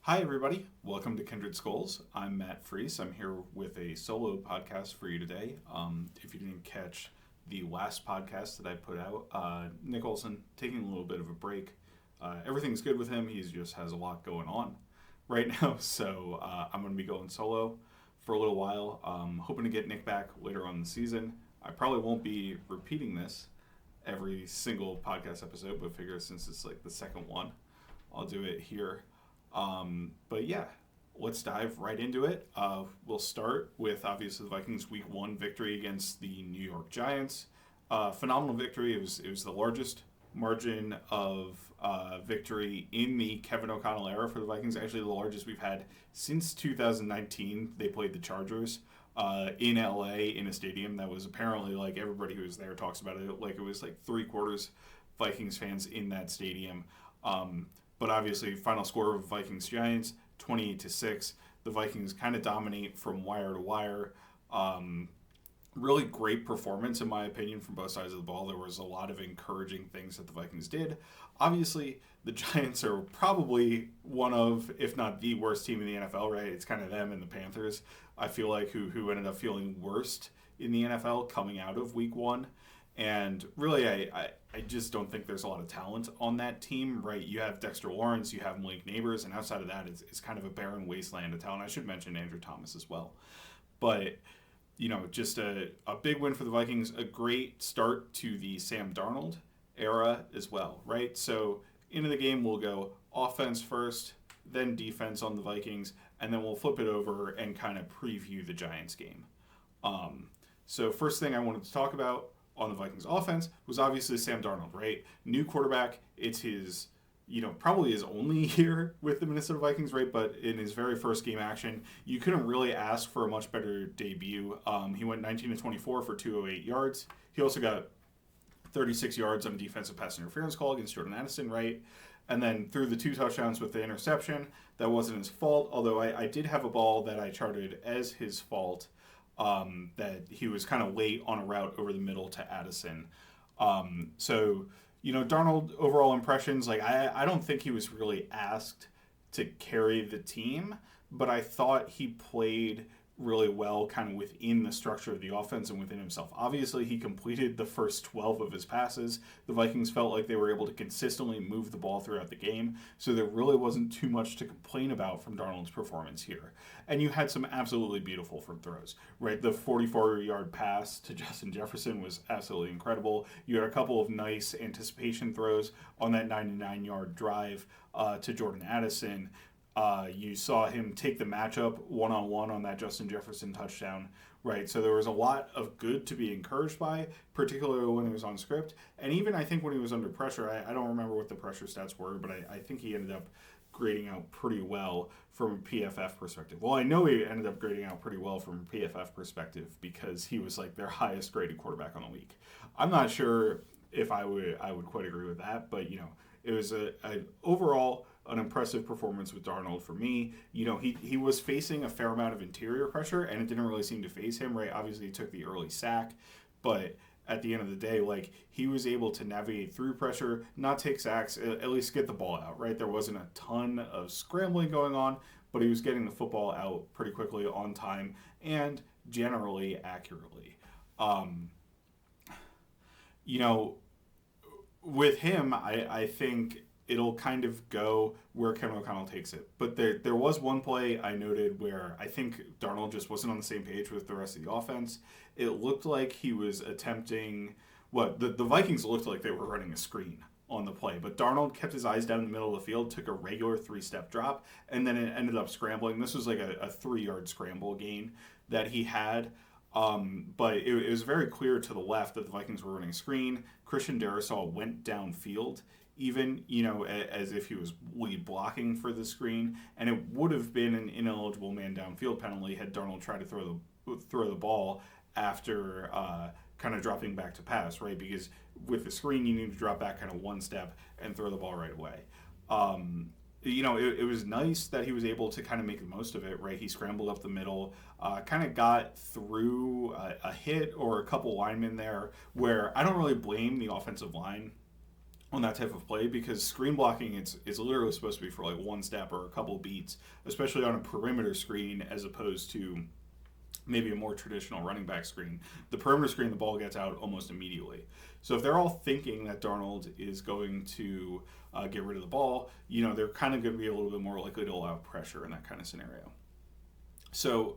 Hi, everybody. Welcome to Kindred Skulls. I'm Matt Freese. I'm here with a solo podcast for you today. If you didn't catch the last podcast that I put out, Nick Olson taking a little bit of a break. Everything's good with him. He just has a lot going on right now. So I'm going to be going solo for a little while. Hoping to get Nick back later on in the season. I probably won't be repeating this every single podcast episode, but figure since it's like the second one, I'll do it here. But yeah, let's dive right into it. We'll start with obviously the Vikings Week 1 victory against the New York Giants. Phenomenal victory. It was the largest margin of victory in the Kevin O'Connell era for the Vikings. Actually, the largest we've had since 2019. They played the Chargers in LA in a stadium that was apparently, like, everybody who was there talks about it like it was like 3/4 Vikings fans in that stadium. But obviously, final score of Vikings-Giants, 28-6. The Vikings kind of dominate from wire to wire. Really great performance, in my opinion, from both sides of the ball. There was a lot of encouraging things that the Vikings did. Obviously, the Giants are probably one of, if not the worst team in the NFL, right? It's kind of them and the Panthers, I feel like, who ended up feeling worst in the NFL coming out of Week 1. And really, I just don't think there's a lot of talent on that team, right? You have Dexter Lawrence, you have Malik Neighbors, and outside of that, it's kind of a barren wasteland of talent. I should mention Andrew Thomas as well. But, you know, just a big win for the Vikings, a great start to the Sam Darnold era as well, right? So into the game, we'll go offense first, then defense on the Vikings, and then we'll flip it over and kind of preview the Giants game. So first thing I wanted to talk about on the Vikings offense was obviously Sam Darnold, right? New quarterback. It's his, probably his only year with the Minnesota Vikings, right? But in his very first game action, you couldn't really ask for a much better debut. He went 19-24 for 208 yards. He also got 36 yards on a defensive pass interference call against Jordan Addison, right? And then threw the 2 touchdowns with the interception. That wasn't his fault, although I did have a ball that I charted as his fault. That he was kind of late on a route over the middle to Addison. So, Darnold overall impressions, like I don't think he was really asked to carry the team, but I thought he played really well kind of within the structure of the offense and within himself. Obviously, he completed the first 12 of his passes. The Vikings felt like they were able to consistently move the ball throughout the game, so there really wasn't too much to complain about from Darnold's performance here. And you had some absolutely beautiful from throws, right? The 44-yard pass to Justin Jefferson was absolutely incredible. You had a couple of nice anticipation throws on that 99-yard drive to Jordan Addison. You saw him take the matchup one-on-one on that Justin Jefferson touchdown, right? So there was a lot of good to be encouraged by, particularly when he was on script. And even I think when he was under pressure, I don't remember what the pressure stats were, but I think he ended up grading out pretty well from a PFF perspective. Well, I know he ended up grading out pretty well from a PFF perspective because he was like their highest graded quarterback on the week. I'm not sure if I would quite agree with that, but it was overall an impressive performance with Darnold for me. He was facing a fair amount of interior pressure, and it didn't really seem to phase him, right? Obviously, he took the early sack, but at the end of the day, like, he was able to navigate through pressure, not take sacks, at least get the ball out, right? There wasn't a ton of scrambling going on, but he was getting the football out pretty quickly, on time, and generally accurately. With him, I think it'll kind of go where Kevin O'Connell takes it. But there was one play I noted where I think Darnold just wasn't on the same page with the rest of the offense. It looked like he was attempting the Vikings looked like they were running a screen on the play, but Darnold kept his eyes down in the middle of the field, took a regular 3-step drop, and then it ended up scrambling. This was like a 3-yard scramble gain that he had. But it was very clear to the left that the Vikings were running a screen. Christian Darrisaw went downfield, even, as if he was lead blocking for the screen, and it would have been an ineligible man downfield penalty had Darnold tried to throw the ball after kind of dropping back to pass, right? Because with the screen, you need to drop back kind of 1 step and throw the ball right away. It was nice that he was able to kind of make the most of it, right? He scrambled up the middle, kind of got through a hit or a couple linemen there where I don't really blame the offensive line on that type of play, because screen blocking it's literally supposed to be for like one step or a couple beats, especially on a perimeter screen as opposed to maybe a more traditional running back screen. The perimeter screen, the ball gets out almost immediately. So if they're all thinking that Darnold is going to get rid of the ball, they're kind of going to be a little bit more likely to allow pressure in that kind of scenario. So,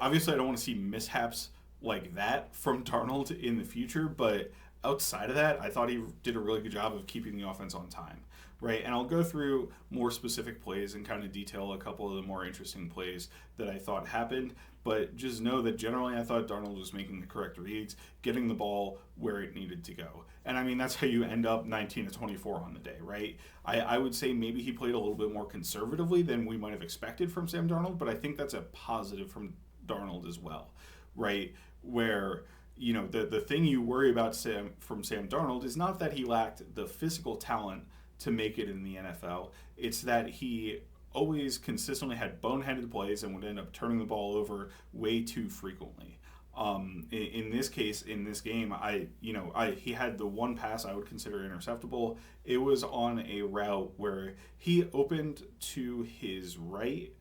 obviously I don't want to see mishaps like that from Darnold in the future, but outside of that, I thought he did a really good job of keeping the offense on time, right? And I'll go through more specific plays and kind of detail a couple of the more interesting plays that I thought happened, but just know that generally I thought Darnold was making the correct reads, getting the ball where it needed to go. And I mean, that's how you end up 19 to 24 on the day, right? I would say maybe he played a little bit more conservatively than we might have expected from Sam Darnold, but I think that's a positive from Darnold as well, right? Where the thing you worry about from Sam Darnold is not that he lacked the physical talent to make it in the NFL. It's that he always consistently had boneheaded plays and would end up turning the ball over way too frequently. In this case, in this game, he had the one pass I would consider interceptable. It was on a route where he opened to his right,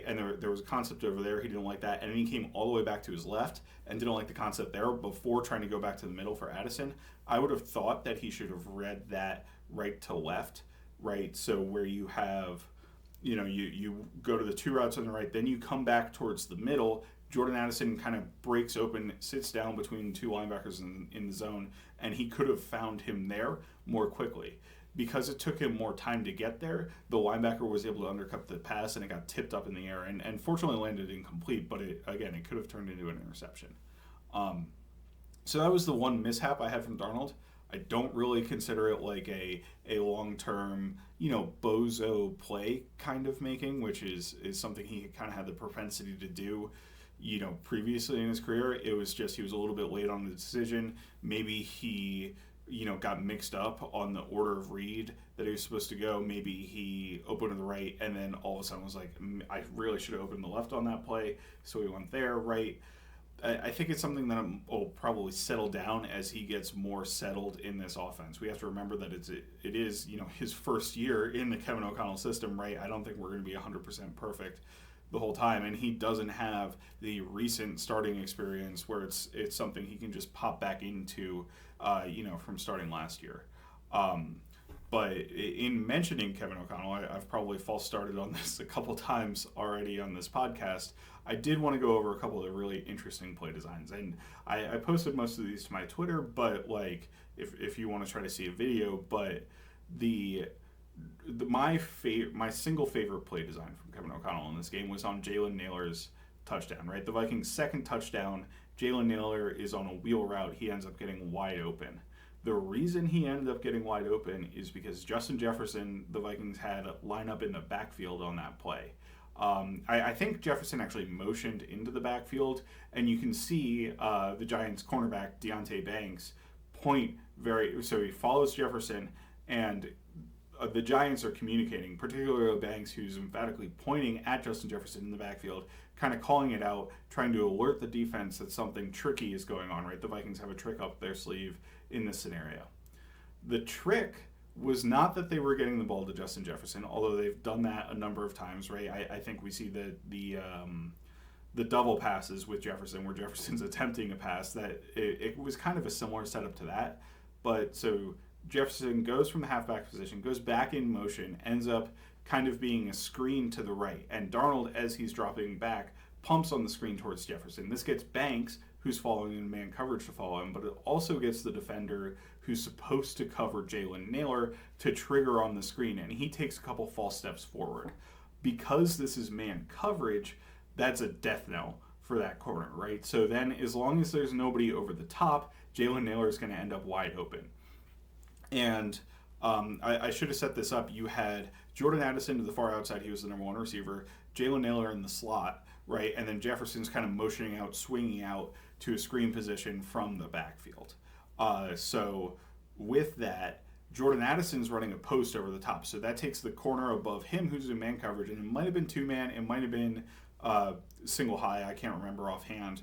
and there was a concept over there. He didn't like that, and then he came all the way back to his left and didn't like the concept there before trying to go back to the middle for Addison. I would have thought that he should have read that right to left, right? So where you have, you go to the two routes on the right, then you come back towards the middle. Jordan Addison kind of breaks open, sits down between two linebackers in the zone, and he could have found him there more quickly. Because it took him more time to get there, the linebacker was able to undercut the pass, and it got tipped up in the air, and fortunately landed incomplete, but it could have turned into an interception. So that was the one mishap I had from Darnold. I don't really consider it like a long-term, bozo play kind of making, which is something he kind of had the propensity to do, previously in his career. It was just he was a little bit late on the decision. Maybe he got mixed up on the order of read that he was supposed to go. Maybe he opened to the right and then all of a sudden was like, I really should have opened the left on that play. So he went there, right? I think it's something that will probably settle down as he gets more settled in this offense. We have to remember that it is his first year in the Kevin O'Connell system, right? I don't think we're going to be 100% perfect the whole time, and he doesn't have the recent starting experience where it's something he can just pop back into, from starting last year. But in mentioning Kevin O'Connell, I've probably false started on this a couple times already on this podcast. I did want to go over a couple of really interesting play designs, and I posted most of these to my Twitter, but if you want to try to see a video, but my single favorite play design from Kevin O'Connell in this game was on Jalen Nailor's touchdown, right? The Vikings' second touchdown, Jalen Nailor is on a wheel route. He ends up getting wide open. The reason he ended up getting wide open is because Justin Jefferson, the Vikings had line up in the backfield on that play. I think Jefferson actually motioned into the backfield, and you can see the Giants' cornerback, Deonte Banks, so he follows Jefferson, and the Giants are communicating, particularly Banks, who's emphatically pointing at Justin Jefferson in the backfield, kind of calling it out, trying to alert the defense that something tricky is going on, right? The Vikings have a trick up their sleeve in this scenario. The trick was not that they were getting the ball to Justin Jefferson, although they've done that a number of times, right? I think we see the double passes with Jefferson, where Jefferson's attempting a pass, that it was kind of a similar setup to that. But so Jefferson goes from the halfback position, goes back in motion, ends up kind of being a screen to the right. And Darnold, as he's dropping back, pumps on the screen towards Jefferson. This gets Banks, who's following in man coverage, to follow him, but it also gets the defender who's supposed to cover Jalen Nailor to trigger on the screen, and he takes a couple false steps forward. Because this is man coverage, that's a death knell for that corner, right? So then as long as there's nobody over the top, Jalen Nailor is going to end up wide open. And I should have set this up. You had Jordan Addison to the far outside. He was the number one receiver. Jalen Nailor in the slot, right? And then Jefferson's kind of motioning out, swinging out to a screen position from the backfield. So with that, Jordan Addison's running a post over the top. So that takes the corner above him, who's in man coverage. And it might have been two-man. It might have been single high. I can't remember offhand.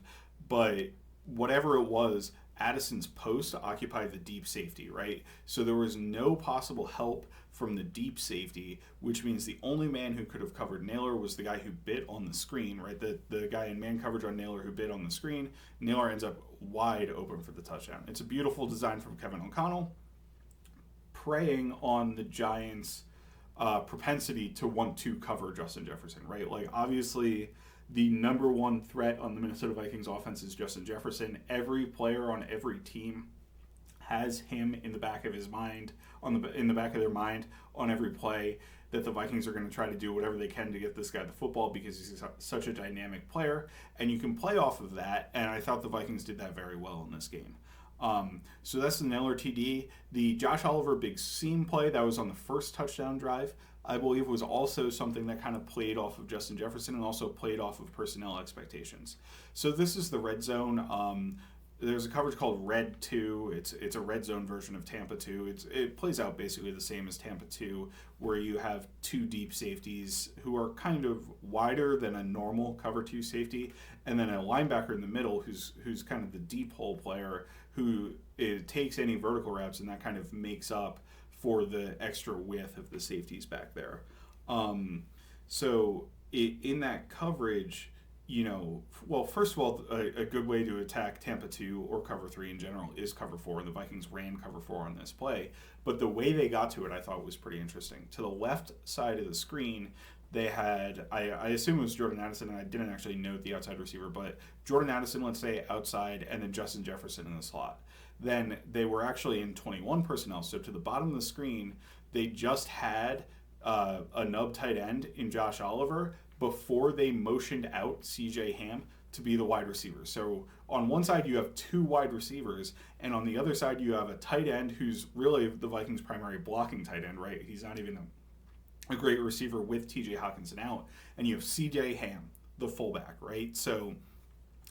But whatever it was, Addison's post to occupy the deep safety, right? So there was no possible help from the deep safety, which means the only man who could have covered Naylor was the guy who bit on the screen, right? The guy in man coverage on Naylor who bit on the screen. Naylor ends up wide open for the touchdown. It's a beautiful design from Kevin O'Connell, preying on the Giants' propensity to want to cover Justin Jefferson, right? Like, obviously, the number one threat on the Minnesota Vikings offense is Justin Jefferson. Every player on every team has him in the back of his mind, in the back of their mind on every play, that the Vikings are going to try to do whatever they can to get this guy the football because he's such a dynamic player, and you can play off of that, and I thought the Vikings did that very well in this game. So that's the Naylor TD. The Josh Oliver big seam play that was on the first touchdown drive, I believe, was also something that kind of played off of Justin Jefferson and also played off of personnel expectations. So this is the red zone. There's a coverage called Red 2. It's a red zone version of Tampa 2. It plays out basically the same as Tampa 2, where you have two deep safeties who are kind of wider than a normal cover 2 safety, and then a linebacker in the middle who's kind of the deep hole player who takes any vertical routes, and that kind of makes up for the extra width of the safeties back there. So in that coverage, well, first of all, a good way to attack Tampa 2 or cover 3 in general is cover 4, and the Vikings ran cover 4 on this play. But the way they got to it, I thought, was pretty interesting. To the left side of the screen, they had, I assume it was Jordan Addison, and I didn't actually note the outside receiver, but Jordan Addison, let's say, outside, and then Justin Jefferson in the slot. Then they were actually in 21 personnel. So to the bottom of the screen, they just had a nub tight end in Josh Oliver before they motioned out CJ Ham to be the wide receiver. So on one side you have two wide receivers, and on the other side you have a tight end who's really the Vikings' primary blocking tight end, right? He's not even a great receiver with TJ Hawkinson out. And you have CJ Ham, the fullback, right? So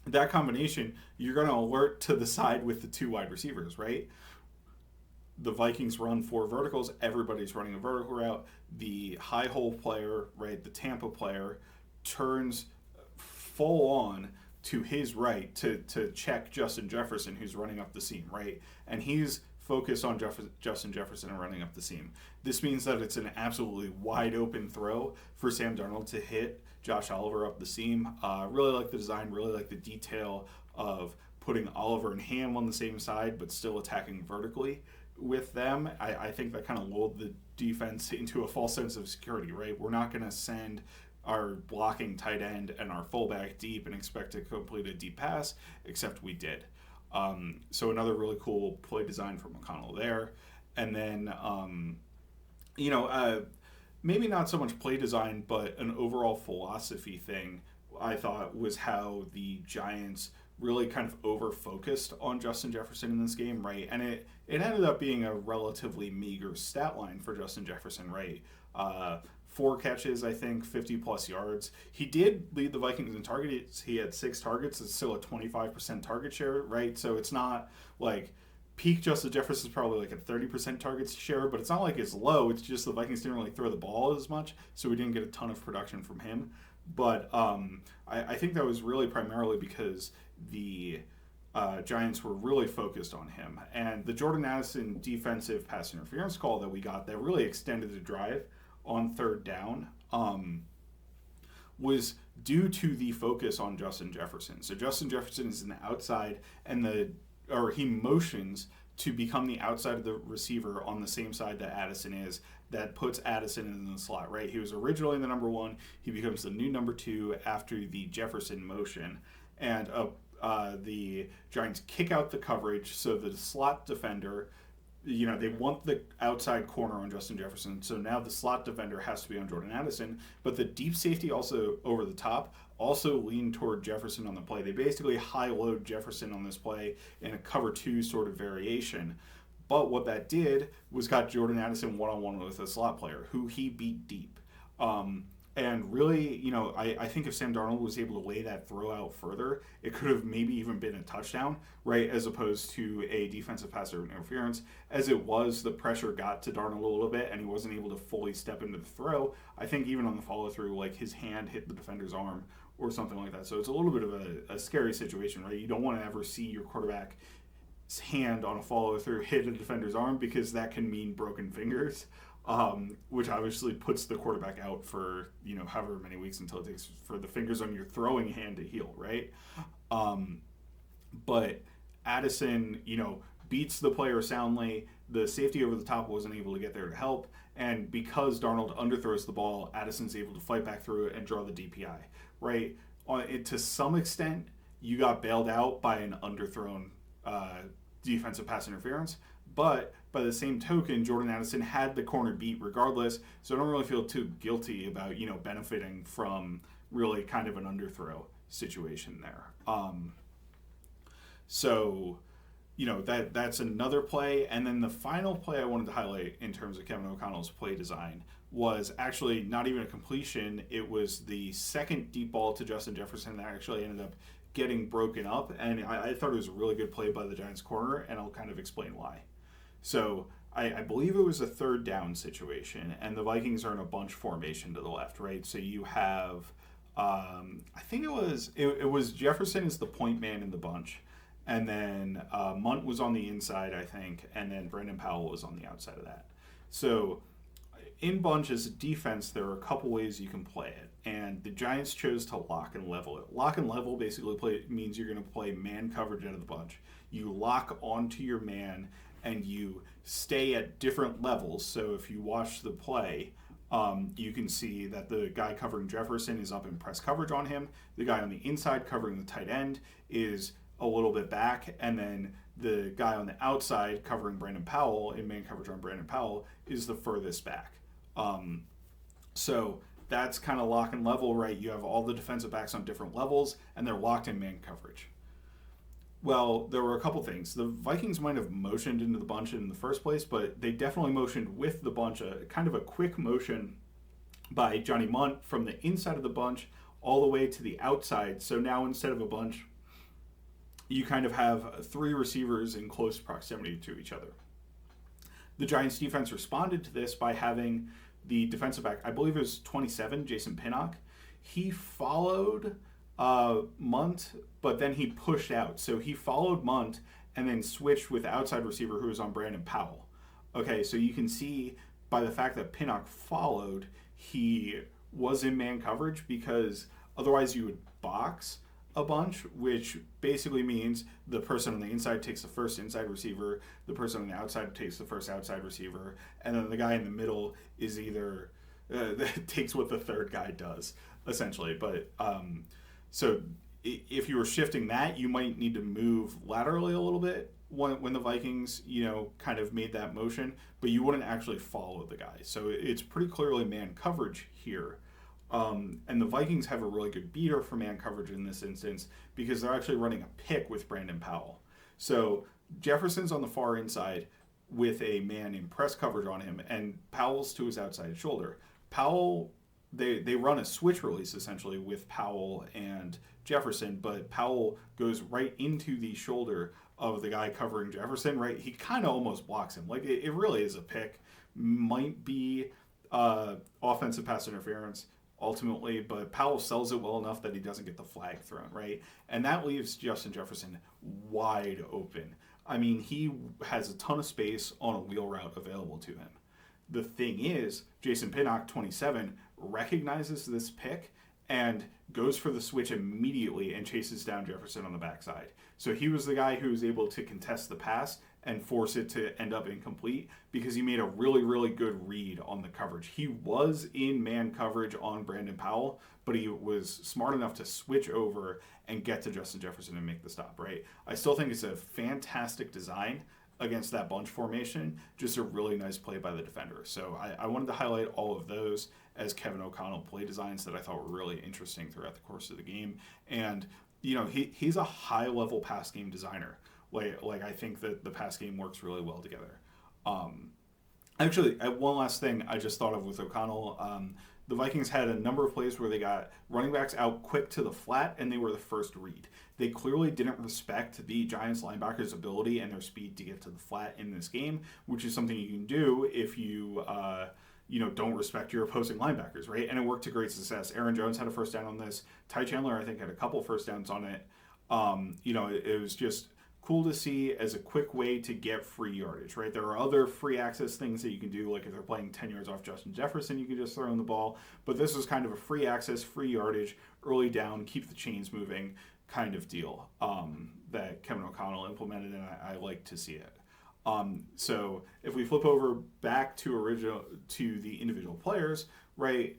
that combination, you're going to alert to the side with the two wide receivers, right? The Vikings run 4 verticals. Everybody's running a vertical route. The high hole player, right, the Tampa player, turns full on to his right to check Justin Jefferson, who's running up the seam, right? And he's focused on Justin Jefferson and running up the seam. This means that it's an absolutely wide open throw for Sam Darnold to hit Josh Oliver up the seam. Really like the design, really like the detail of putting Oliver and Ham on the same side, but still attacking vertically with them. I think that kind of lulled the defense into a false sense of security, right? We're not going to send our blocking tight end and our fullback deep and expect to complete a deep pass, except we did. So another really cool play design from McConnell there. And then, maybe not so much play design, but an overall philosophy thing, I thought, was how the Giants really kind of over-focused on Justin Jefferson in this game, right? And it ended up being a relatively meager stat line for Justin Jefferson, right? 4 catches, I think, 50-plus yards. He did lead the Vikings in targets. He had 6 targets. It's still a 25% target share, right? So it's not like peak Justin Jefferson is probably like a 30% target share, but it's not like it's low. It's just the Vikings didn't really throw the ball as much, so we didn't get a ton of production from him. But I think that was really primarily because the Giants were really focused on him. And the Jordan Addison defensive pass interference call that we got that really extended the drive on 3rd down was due to the focus on Justin Jefferson. So Justin Jefferson is in the outside, and he motions to become the outside of the receiver on the same side that Addison is. That puts Addison in the slot, right? He was originally the number 1. He becomes the new number 2 after the Jefferson motion. And the Giants kick out the coverage, so the slot defender, they want the outside corner on Justin Jefferson, so now the slot defender has to be on Jordan Addison, but the deep safety also over the top also leaned toward Jefferson on the play. They basically high-load Jefferson on this play in a cover 2 sort of variation. But what that did was got Jordan Addison one-on-one with a slot player who he beat deep. And really, I think if Sam Darnold was able to lay that throw out further, it could have maybe even been a touchdown, right, as opposed to a defensive pass interference. As it was, the pressure got to Darnold a little bit, and he wasn't able to fully step into the throw. I think even on the follow-through, like, his hand hit the defender's arm or something like that. So it's a little bit of a scary situation, right? You don't want to ever see your quarterback hand on a follow through hit a defender's arm, because that can mean broken fingers, which obviously puts the quarterback out for however many weeks until it takes for the fingers on your throwing hand to heal, right? But Addison, beats the player soundly. The safety over the top wasn't able to get there to help, and because Darnold underthrows the ball, Addison's able to fight back through it and draw the DPI, right? To some extent, you got bailed out by an underthrown defensive pass interference, but by the same token, Jordan Addison had the corner beat regardless, so I don't really feel too guilty about benefiting from really kind of an underthrow situation there. So that's another play. And then the final play I wanted to highlight in terms of Kevin O'Connell's play design was actually not even a completion. It was the second deep ball to Justin Jefferson that actually ended up getting broken up. And I thought it was a really good play by the Giants corner, and I'll kind of explain why. So I believe it was a third down situation, and the Vikings are in a bunch formation to the left, right? So you have, I think it was Jefferson is the point man in the bunch. And then Munt was on the inside, I think, and then Brandon Powell was on the outside of that. So in bunch as a defense, there are a couple ways you can play it. And the Giants chose to lock and level it. Lock and level basically means you're going to play man coverage out of the bunch. You lock onto your man and you stay at different levels. So if you watch the play, you can see that the guy covering Jefferson is up in press coverage on him. The guy on the inside covering the tight end is a little bit back, and then the guy on the outside covering Brandon Powell in man coverage on Brandon Powell is the furthest back. So that's kind of lock and level, right? You have all the defensive backs on different levels, and they're locked in man coverage. Well, there were a couple things. The Vikings might have motioned into the bunch in the first place, but they definitely motioned with the bunch, kind of a quick motion by Johnny Munt from the inside of the bunch all the way to the outside. So now instead of a bunch, you kind of have three receivers in close proximity to each other. The Giants defense responded to this by having the defensive back, I believe it was 27, Jason Pinnock. He followed Munt, but then he pushed out. So he followed Munt and then switched with the outside receiver who was on Brandon Powell. Okay, so you can see by the fact that Pinnock followed, he was in man coverage, because otherwise you would box a bunch, which basically means the person on the inside takes the first inside receiver, the person on the outside takes the first outside receiver, and then the guy in the middle is either takes what the third guy does, essentially. But so if you were shifting that, you might need to move laterally a little bit when the Vikings, kind of made that motion, but you wouldn't actually follow the guy. So it's pretty clearly man coverage here. And the Vikings have a really good beater for man coverage in this instance, because they're actually running a pick with Brandon Powell. So Jefferson's on the far inside with a man in press coverage on him, and Powell's to his outside shoulder. Powell, they run a switch release essentially with Powell and Jefferson, but Powell goes right into the shoulder of the guy covering Jefferson, right? He kind of almost blocks him. Like, it really is a pick. Might be offensive pass interference ultimately, but Powell sells it well enough that he doesn't get the flag thrown, right? And that leaves Justin Jefferson wide open. I mean, he has a ton of space on a wheel route available to him. The thing is, Jason Pinnock, 27, recognizes this pick and goes for the switch immediately and chases down Jefferson on the backside. So he was the guy who was able to contest the pass and force it to end up incomplete, because he made a really, really good read on the coverage. He was in man coverage on Brandon Powell, but he was smart enough to switch over and get to Justin Jefferson and make the stop, right? I still think it's a fantastic design against that bunch formation, just a really nice play by the defender. So I wanted to highlight all of those as Kevin O'Connell play designs that I thought were really interesting throughout the course of the game. And, he's a high-level pass game designer. Like I think that the pass game works really well together. Actually, one last thing I just thought of with O'Connell. The Vikings had a number of plays where they got running backs out quick to the flat, and they were the first read. They clearly didn't respect the Giants linebackers' ability and their speed to get to the flat in this game, which is something you can do if you don't respect your opposing linebackers, right? And it worked to great success. Aaron Jones had a first down on this. Ty Chandler, I think, had a couple first downs on it. It was just cool to see as a quick way to get free yardage, right? There are other free access things that you can do, like if they're playing 10 yards off Justin Jefferson, you can just throw in the ball. But this was kind of a free access, free yardage, early down, keep the chains moving kind of deal that Kevin O'Connell implemented, and I like to see it. So if we flip over back to the individual players, right?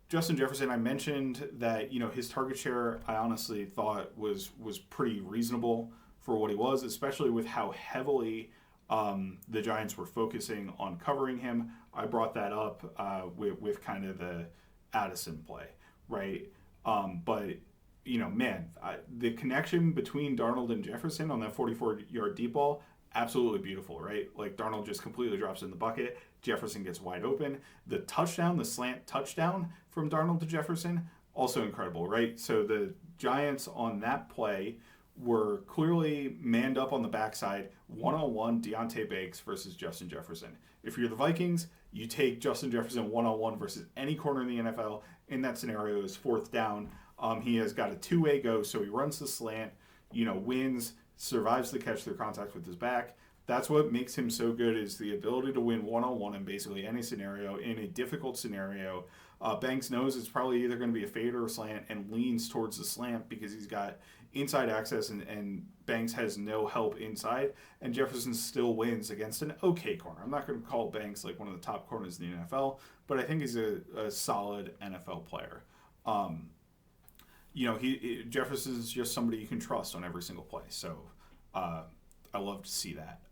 Justin Jefferson, I mentioned that, his target share I honestly thought was pretty reasonable for what he was, especially with how heavily the Giants were focusing on covering him. I brought that up with kind of the Addison play, right? But the connection between Darnold and Jefferson on that 44-yard deep ball, absolutely beautiful, right? Like Darnold just completely drops in the bucket. Jefferson gets wide open. The touchdown, the slant touchdown from Darnold to Jefferson, also incredible, right? So the Giants on that play were clearly manned up on the backside, one-on-one Deontay Banks versus Justin Jefferson. If you're the Vikings, you take Justin Jefferson one-on-one versus any corner in the NFL. In that scenario is fourth down. He has got a two-way go, so he runs the slant, wins, survives the catch through contact with his back. That's what makes him so good, is the ability to win one-on-one in basically any scenario. In a difficult scenario, Banks knows it's probably either going to be a fade or a slant and leans towards the slant because he's got inside access and Banks has no help inside, and Jefferson still wins against an okay corner. I'm not going to call Banks like one of the top corners in the NFL, but I think he's a solid NFL player. Jefferson's just somebody you can trust on every single play, so I love to see that.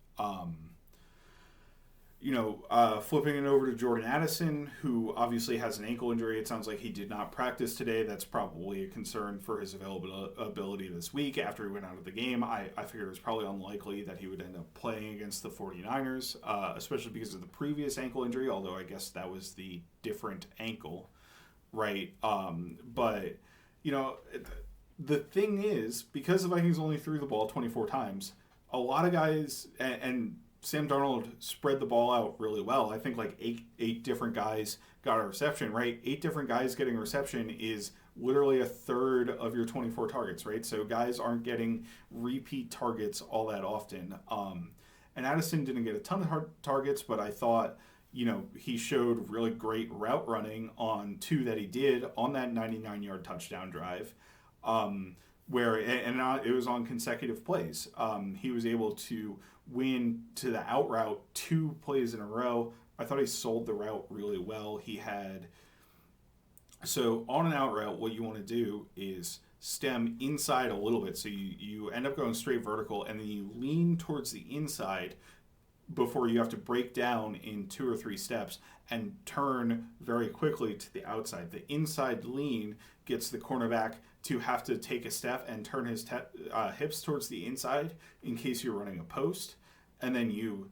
Flipping it over to Jordan Addison, who obviously has an ankle injury. It sounds like he did not practice today. That's probably a concern for his availability this week after he went out of the game. I figured it was probably unlikely that he would end up playing against the 49ers, especially because of the previous ankle injury, although I guess that was the different ankle, right? But the thing is, because the Vikings only threw the ball 24 times, a lot of guys, and Sam Darnold spread the ball out really well. I think like eight different guys got a reception, right? 8 different guys getting a reception is literally a third of your 24 targets, right? So guys aren't getting repeat targets all that often. And Addison didn't get a ton of targets, but I thought, he showed really great route running on 2 that he did on that 99-yard touchdown drive. Where it was on consecutive plays. He was able to win to the out route 2 plays in a row. I thought he sold the route really well. So on an out route, what you want to do is stem inside a little bit. So you end up going straight vertical, and then you lean towards the inside before you have to break down in 2 or 3 steps and turn very quickly to the outside. The inside lean gets the cornerback to have to take a step and turn his hips towards the inside in case you're running a post, and then you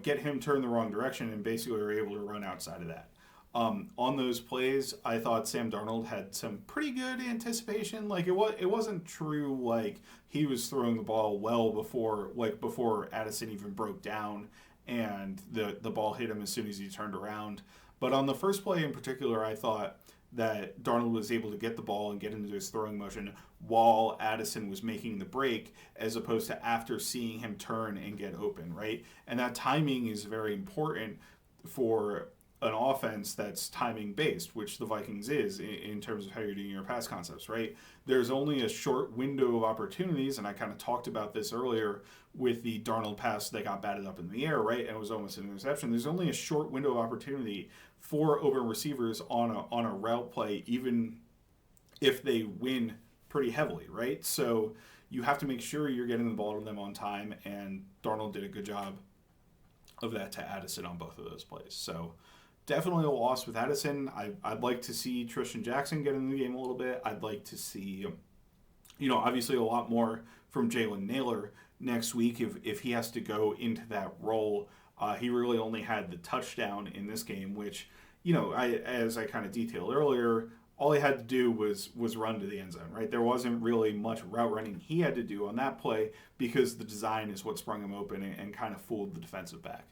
get him turned the wrong direction and basically are able to run outside of that. On those plays, I thought Sam Darnold had some pretty good anticipation. Like it wasn't true like he was throwing the ball well before Addison even broke down and the ball hit him as soon as he turned around. But on the first play in particular, I thought that Darnold was able to get the ball and get into his throwing motion while Addison was making the break, as opposed to after seeing him turn and get open, right? And that timing is very important for an offense that's timing based, which the Vikings is in terms of how you're doing your pass concepts, right? There's only a short window of opportunities, and I kind of talked about this earlier with the Darnold pass that got batted up in the air, right? And it was almost an interception. There's only a short window of opportunity for open receivers on a route play, even if they win pretty heavily, right? So you have to make sure you're getting the ball to them on time, and Darnold did a good job of that to Addison on both of those plays. So definitely a loss with Addison. I'd like to see Tristan Jackson get in the game a little bit. I'd like to see, obviously a lot more from Jalen Nailor next week if he has to go into that role. He really only had the touchdown in this game, which, as I kind of detailed earlier, all he had to do was run to the end zone, right? There wasn't really much route running he had to do on that play because the design is what sprung him open and kind of fooled the defensive back.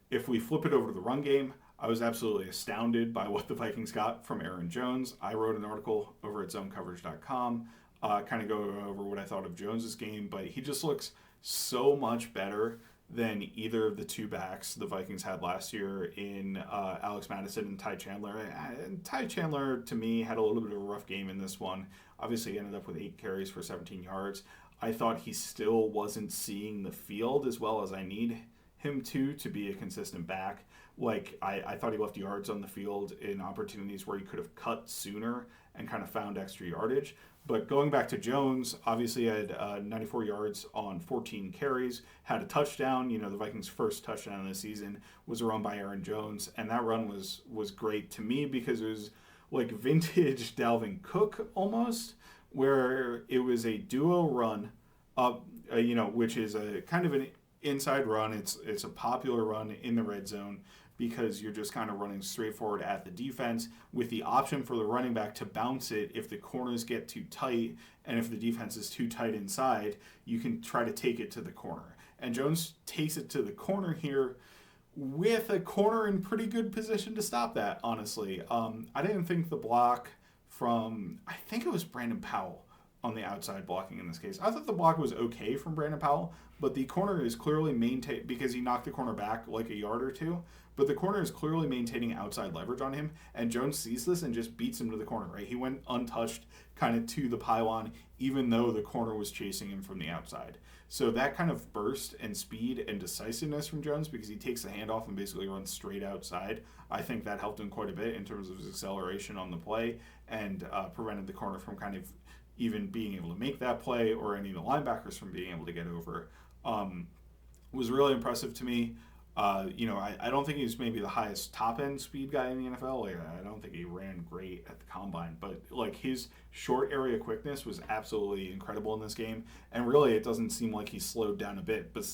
If we flip it over to the run game, I was absolutely astounded by what the Vikings got from Aaron Jones. I wrote an article over at zonecoverage.com kind of go over what I thought of Jones's game, but he just looks so much better than either of the two backs the Vikings had last year in Alex Madison and Ty Chandler. And Ty Chandler, to me, had a little bit of a rough game in this one. Obviously, he ended up with 8 carries for 17 yards. I thought he still wasn't seeing the field as well as I need him to be a consistent back. Like, I thought he left yards on the field in opportunities where he could have cut sooner and kind of found extra yardage. But going back to Jones, obviously had 94 yards on 14 carries, had a touchdown. You know, the Vikings' first touchdown of the season was a run by Aaron Jones, and that run was great to me because it was like vintage Dalvin Cook almost, where it was a duo run up, which is a kind of an inside run. It's a popular run in the red zone because you're just kind of running straight forward at the defense with the option for the running back to bounce it if the corners get too tight, and if the defense is too tight inside, you can try to take it to the corner. And Jones takes it to the corner here with a corner in pretty good position to stop that, honestly. I didn't think the block from, I think it was Brandon Powell on the outside blocking in this case. I thought the block was okay from Brandon Powell, but the corner is clearly maintained because he knocked the corner back like a yard or two. But the corner is clearly maintaining outside leverage on him, and Jones sees this and just beats him to the corner, right? He went untouched kind of to the pylon, even though the corner was chasing him from the outside. So that kind of burst and speed and decisiveness from Jones, because he takes the handoff and basically runs straight outside, I think that helped him quite a bit in terms of his acceleration on the play and prevented the corner from kind of even being able to make that play or any of the linebackers from being able to get over. Was really impressive to me. I don't think he's maybe the highest top-end speed guy in the NFL. Like, I don't think he ran great at the combine, but like his short area quickness was absolutely incredible in this game. And really, it doesn't seem like he slowed down a bit, but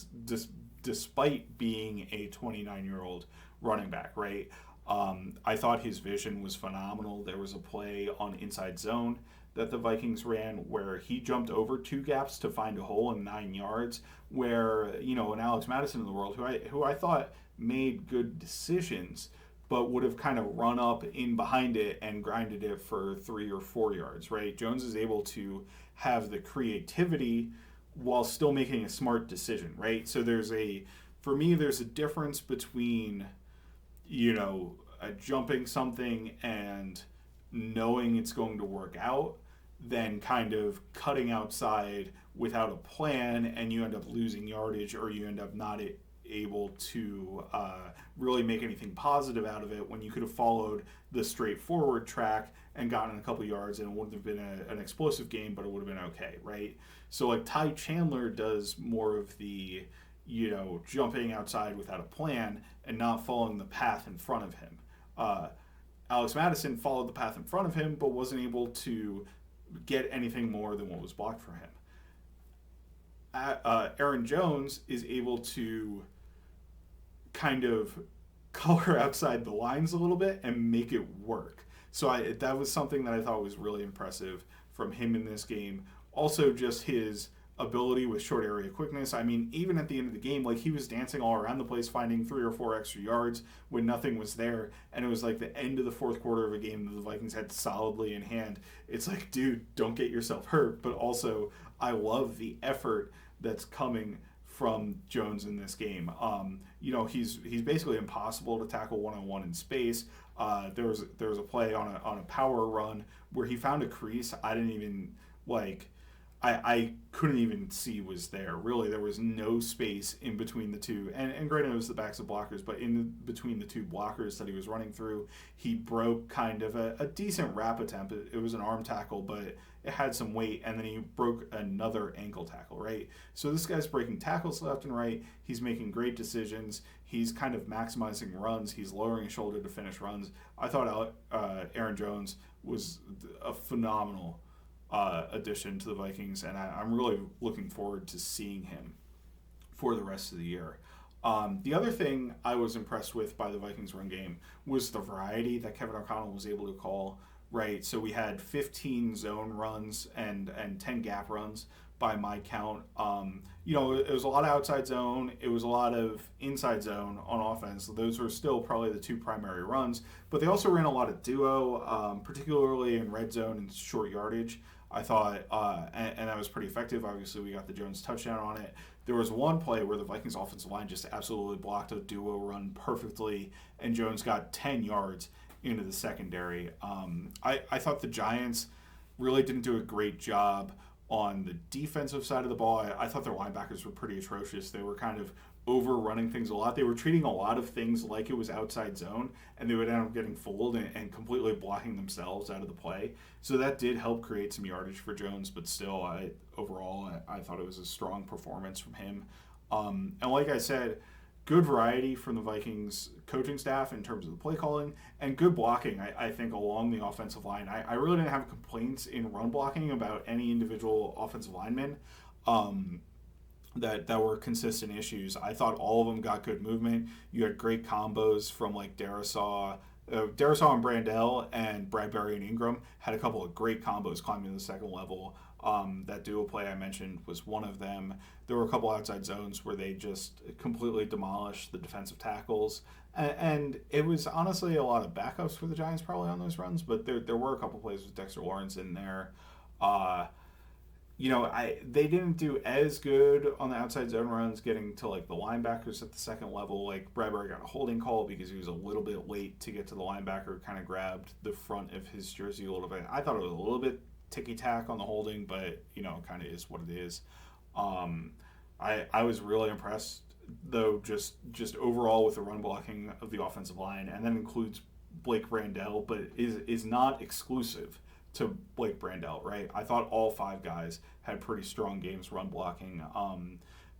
despite being a 29-year-old running back, right? I thought his vision was phenomenal. There was a play on inside zone that the Vikings ran where he jumped over 2 gaps to find a hole in 9 yards, where, an Alex Madison in the world, who I thought made good decisions, but would have kind of run up in behind it and grinded it for 3 or 4 yards, right? Jones is able to have the creativity while still making a smart decision, right? So there's a difference between, jumping something and knowing it's going to work out than kind of cutting outside without a plan and you end up losing yardage, or you end up not able to really make anything positive out of it when you could have followed the straightforward track and gotten a couple yards, and it wouldn't have been an explosive game, but it would have been okay, right? So like Ty Chandler does more of the, jumping outside without a plan and not following the path in front of him. Alex Madison followed the path in front of him, but wasn't able to get anything more than what was blocked for him. Aaron Jones is able to kind of color outside the lines a little bit and make it work. So that was something that I thought was really impressive from him in this game. Also, just his ability with short area quickness. I mean, even at the end of the game, like, he was dancing all around the place, finding 3 or 4 extra yards when nothing was there, and it was like the end of the fourth quarter of a game that the Vikings had solidly in hand. It's like, dude, don't get yourself hurt, but also I love the effort that's coming from Jones in this game. He's basically impossible to tackle one-on-one in space. There was a play on a power run where he found a crease. I didn't even I couldn't even see was there. Really, there was no space in between the two. And granted, it was the backs of blockers, but in between the two blockers that he was running through, he broke kind of a decent wrap attempt. It was an arm tackle, but it had some weight, and then he broke another ankle tackle, right? So this guy's breaking tackles left and right. He's making great decisions. He's kind of maximizing runs. He's lowering his shoulder to finish runs. I thought Aaron Jones was a phenomenal addition to the Vikings, and I'm really looking forward to seeing him for the rest of the year. The other thing I was impressed with by the Vikings run game was the variety that Kevin O'Connell was able to call, right? So we had 15 zone runs and 10 gap runs by my count. It was a lot of outside zone. It was a lot of inside zone on offense. Those were still probably the 2 primary runs, but they also ran a lot of duo, particularly in red zone and short yardage. I thought, and that was pretty effective. Obviously, we got the Jones touchdown on it. There was one play where the Vikings offensive line just absolutely blocked a duo run perfectly, and Jones got 10 yards into the secondary. I thought the Giants really didn't do a great job on the defensive side of the ball. I thought their linebackers were pretty atrocious. They were kind of overrunning things a lot. They were treating a lot of things like it was outside zone, and they would end up getting fooled and completely blocking themselves out of the play. So that did help create some yardage for Jones, but still, overall, I thought it was a strong performance from him. And like I said, good variety from the Vikings coaching staff in terms of the play calling, and good blocking, I think, along the offensive line. I really didn't have complaints in run blocking about any individual offensive lineman that were consistent issues. I thought all of them got good movement. You had great combos from like Darrisaw and Brandell, and Bradbury and Ingram had a couple of great combos climbing to the second level. That dual play I mentioned was one of them. There were a couple outside zones where they just completely demolished the defensive tackles. And it was honestly a lot of backups for the Giants probably on those runs, but there were a couple plays with Dexter Lawrence in there. They didn't do as good on the outside zone runs, getting to like the linebackers at the second level. Like Bradbury got a holding call because he was a little bit late to get to the linebacker, kind of grabbed the front of his jersey a little bit. I thought it was a little bit ticky-tack on the holding, but kind of is what it is. I was really impressed though, just overall with the run blocking of the offensive line, and that includes Blake Brandell, but is not exclusive to Blake Brandell, right? I thought all five guys had pretty strong games run blocking.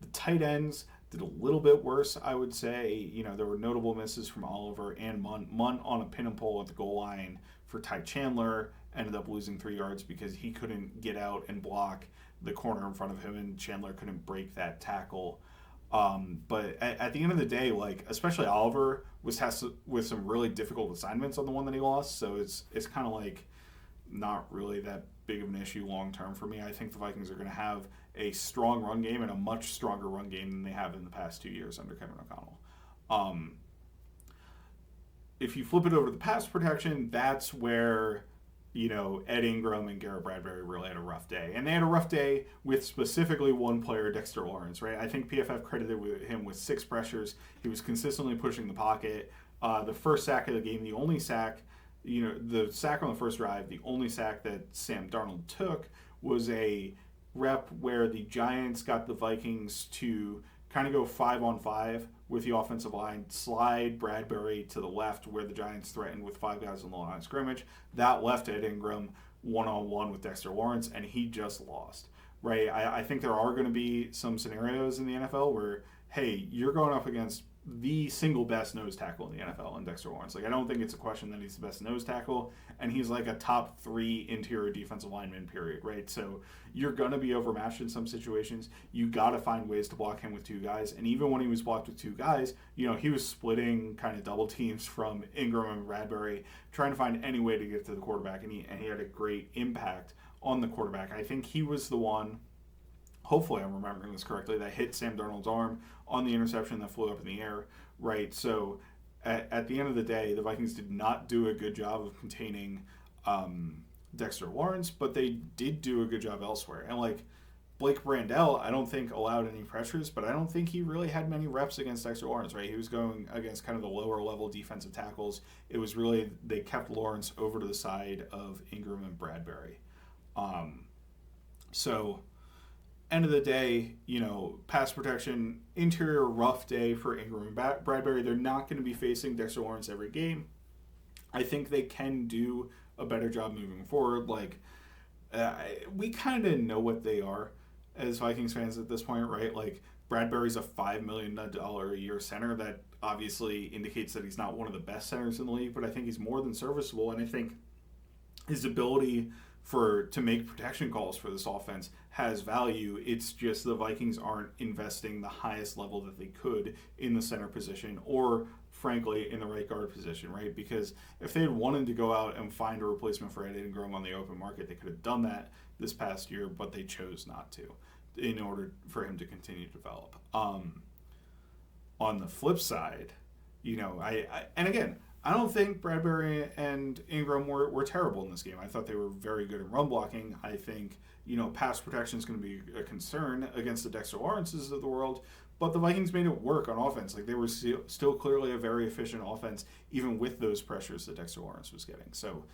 The tight ends did a little bit worse, I would say. There were notable misses from Oliver and Munt. Munt on a pin and pull at the goal line for Ty Chandler ended up losing 3 yards because he couldn't get out and block the corner in front of him, and Chandler couldn't break that tackle. But at the end of the day, like especially Oliver was tasked with some really difficult assignments on the one that he lost, so it's kind of like not really that big of an issue long term for me. I think the Vikings are going to have a strong run game and a much stronger run game than they have in the past 2 years under Kevin O'Connell. If you flip it over to the pass protection, that's where Ed Ingram and Garrett Bradbury really had a rough day. And they had a rough day with specifically one player, Dexter Lawrence, right? I think PFF credited him with 6 pressures. He was consistently pushing the pocket. The first sack of the game, the only sack, the sack on the first drive, the only sack that Sam Darnold took was a rep where the Giants got the Vikings to kind of go 5-on-5 with the offensive line, slide Bradbury to the left where the Giants threatened with 5 guys on the line of scrimmage. That left Ed Ingram one-on-one with Dexter Lawrence, and he just lost, right? I think there are going to be some scenarios in the NFL where, hey, you're going up against the single best nose tackle in the NFL in Dexter Lawrence. Like, I don't think it's a question that he's the best nose tackle, and he's like a top 3 interior defensive lineman, period, right? So you're going to be overmatched in some situations. You got to find ways to block him with 2 guys, and even when he was blocked with 2 guys, he was splitting kind of double teams from Ingram and Bradbury, trying to find any way to get to the quarterback, and he had a great impact on the quarterback. I think he was the one, hopefully I'm remembering this correctly, that hit Sam Darnold's arm on the interception that flew up in the air, right? So at the end of the day, the Vikings did not do a good job of containing Dexter Lawrence, but they did do a good job elsewhere. And like Blake Brandell, I don't think allowed any pressures, but I don't think he really had many reps against Dexter Lawrence, right? He was going against kind of the lower level defensive tackles. It was really, they kept Lawrence over to the side of Ingram and Bradbury. So end of the day, pass protection, interior rough day for Ingram and Bradbury. They're not going to be facing Dexter Lawrence every game. I think they can do a better job moving forward. Like, we kind of know what they are as Vikings fans at this point, right? Like, Bradbury's a $5 million a year center. That obviously indicates that he's not one of the best centers in the league, but I think he's more than serviceable, and I think his ability to make protection calls for this offense has value. It's just the Vikings aren't investing the highest level that they could in the center position, or frankly in the right guard position, right? Because if they had wanted to go out and find a replacement for Ed Ingram on the open market, they could have done that this past year, but they chose not to in order for him to continue to develop. On the flip side, and again, I don't think Bradbury and Ingram were terrible in this game. I thought they were very good in run blocking. I think, pass protection is going to be a concern against the Dexter Lawrences of the world. But the Vikings made it work on offense. Like, they were still clearly a very efficient offense, even with those pressures that Dexter Lawrence was getting. So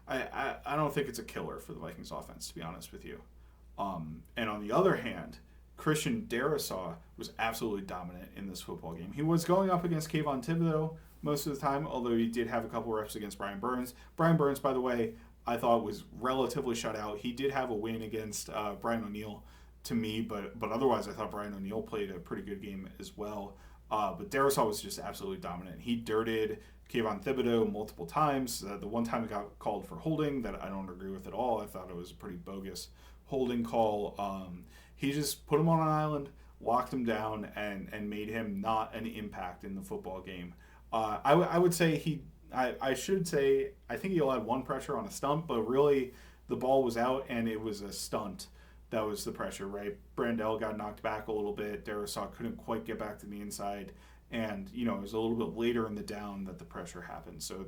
I don't think it's a killer for the Vikings offense, to be honest with you. And on the other hand, Christian Darrisaw was absolutely dominant in this football game. He was going up against Kayvon Thibodeau most of the time, although he did have a couple reps against Brian Burns. Brian Burns, by the way, I thought was relatively shut out. He did have a win against Brian O'Neill to me, but otherwise I thought Brian O'Neill played a pretty good game as well. But Darrisaw was just absolutely dominant. He dirted Kayvon Thibodeau multiple times. The one time he got called for holding that I don't agree with at all. I thought it was a pretty bogus holding call. He just put him on an island, locked him down, and made him not an impact in the football game. I would say I should say I think he allowed one pressure on a stunt, but really the ball was out and it was a stunt. That was the pressure, right? Brandell got knocked back a little bit. Darrisaw couldn't quite get back to the inside. And, it was a little bit later in the down that the pressure happened. So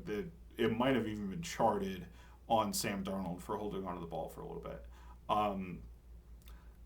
it might have even been charted on Sam Darnold for holding onto the ball for a little bit.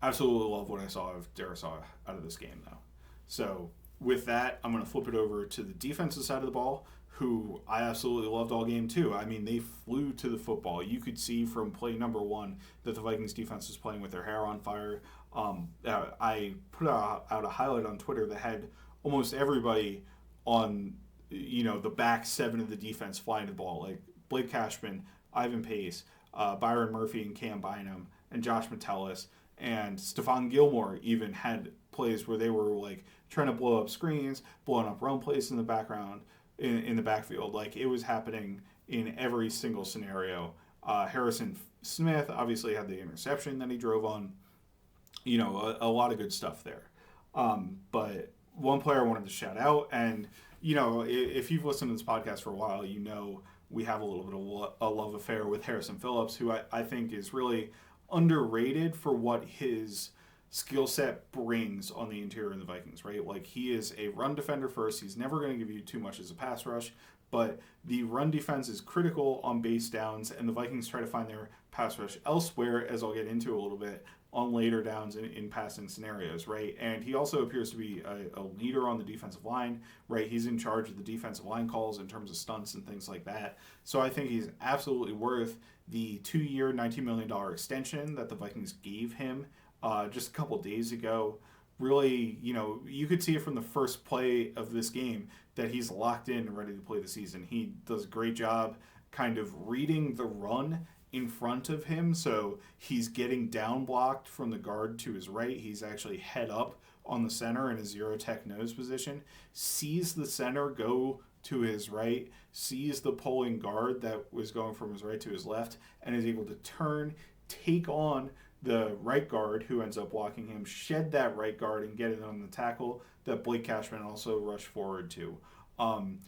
Absolutely love what I saw of Darrisaw out of this game, though. So with that, I'm going to flip it over to the defensive side of the ball, who I absolutely loved all game too. I mean, they flew to the football. You could see from play number one that the Vikings defense was playing with their hair on fire. I put out a highlight on Twitter that had almost everybody on, the back seven of the defense flying the ball, like Blake Cashman, Ivan Pace, Byron Murphy and Cam Bynum, and Josh Metellus, and Stephon Gilmore even had plays where they were like trying to blow up screens, blowing up run plays in the background, in the backfield. Like, it was happening in every single scenario. Harrison Smith obviously had the interception that he drove on. A lot of good stuff there. But one player I wanted to shout out, and, if you've listened to this podcast for a while, we have a little bit of a love affair with Harrison Phillips, who I think is really underrated for what his skill set brings on the interior of the Vikings, right? Like, he is a run defender first. He's never going to give you too much as a pass rush, but the run defense is critical on base downs, and the Vikings try to find their pass rush elsewhere, as I'll get into a little bit, on later downs in passing scenarios, right? And he also appears to be a leader on the defensive line, right? He's in charge of the defensive line calls in terms of stunts and things like that. So I think he's absolutely worth the 2-year, $19 million extension that the Vikings gave him just a couple days ago. Really, you could see it from the first play of this game that he's locked in and ready to play the season. He does a great job kind of reading the run in front of him, so he's getting down blocked from the guard to his right. He's actually head up on the center in a zero tech nose position, sees the center go to his right, sees the pulling guard that was going from his right to his left, and is able to turn, take on the right guard who ends up blocking him, shed that right guard, and get it on the tackle that Blake Cashman also rushed forward to.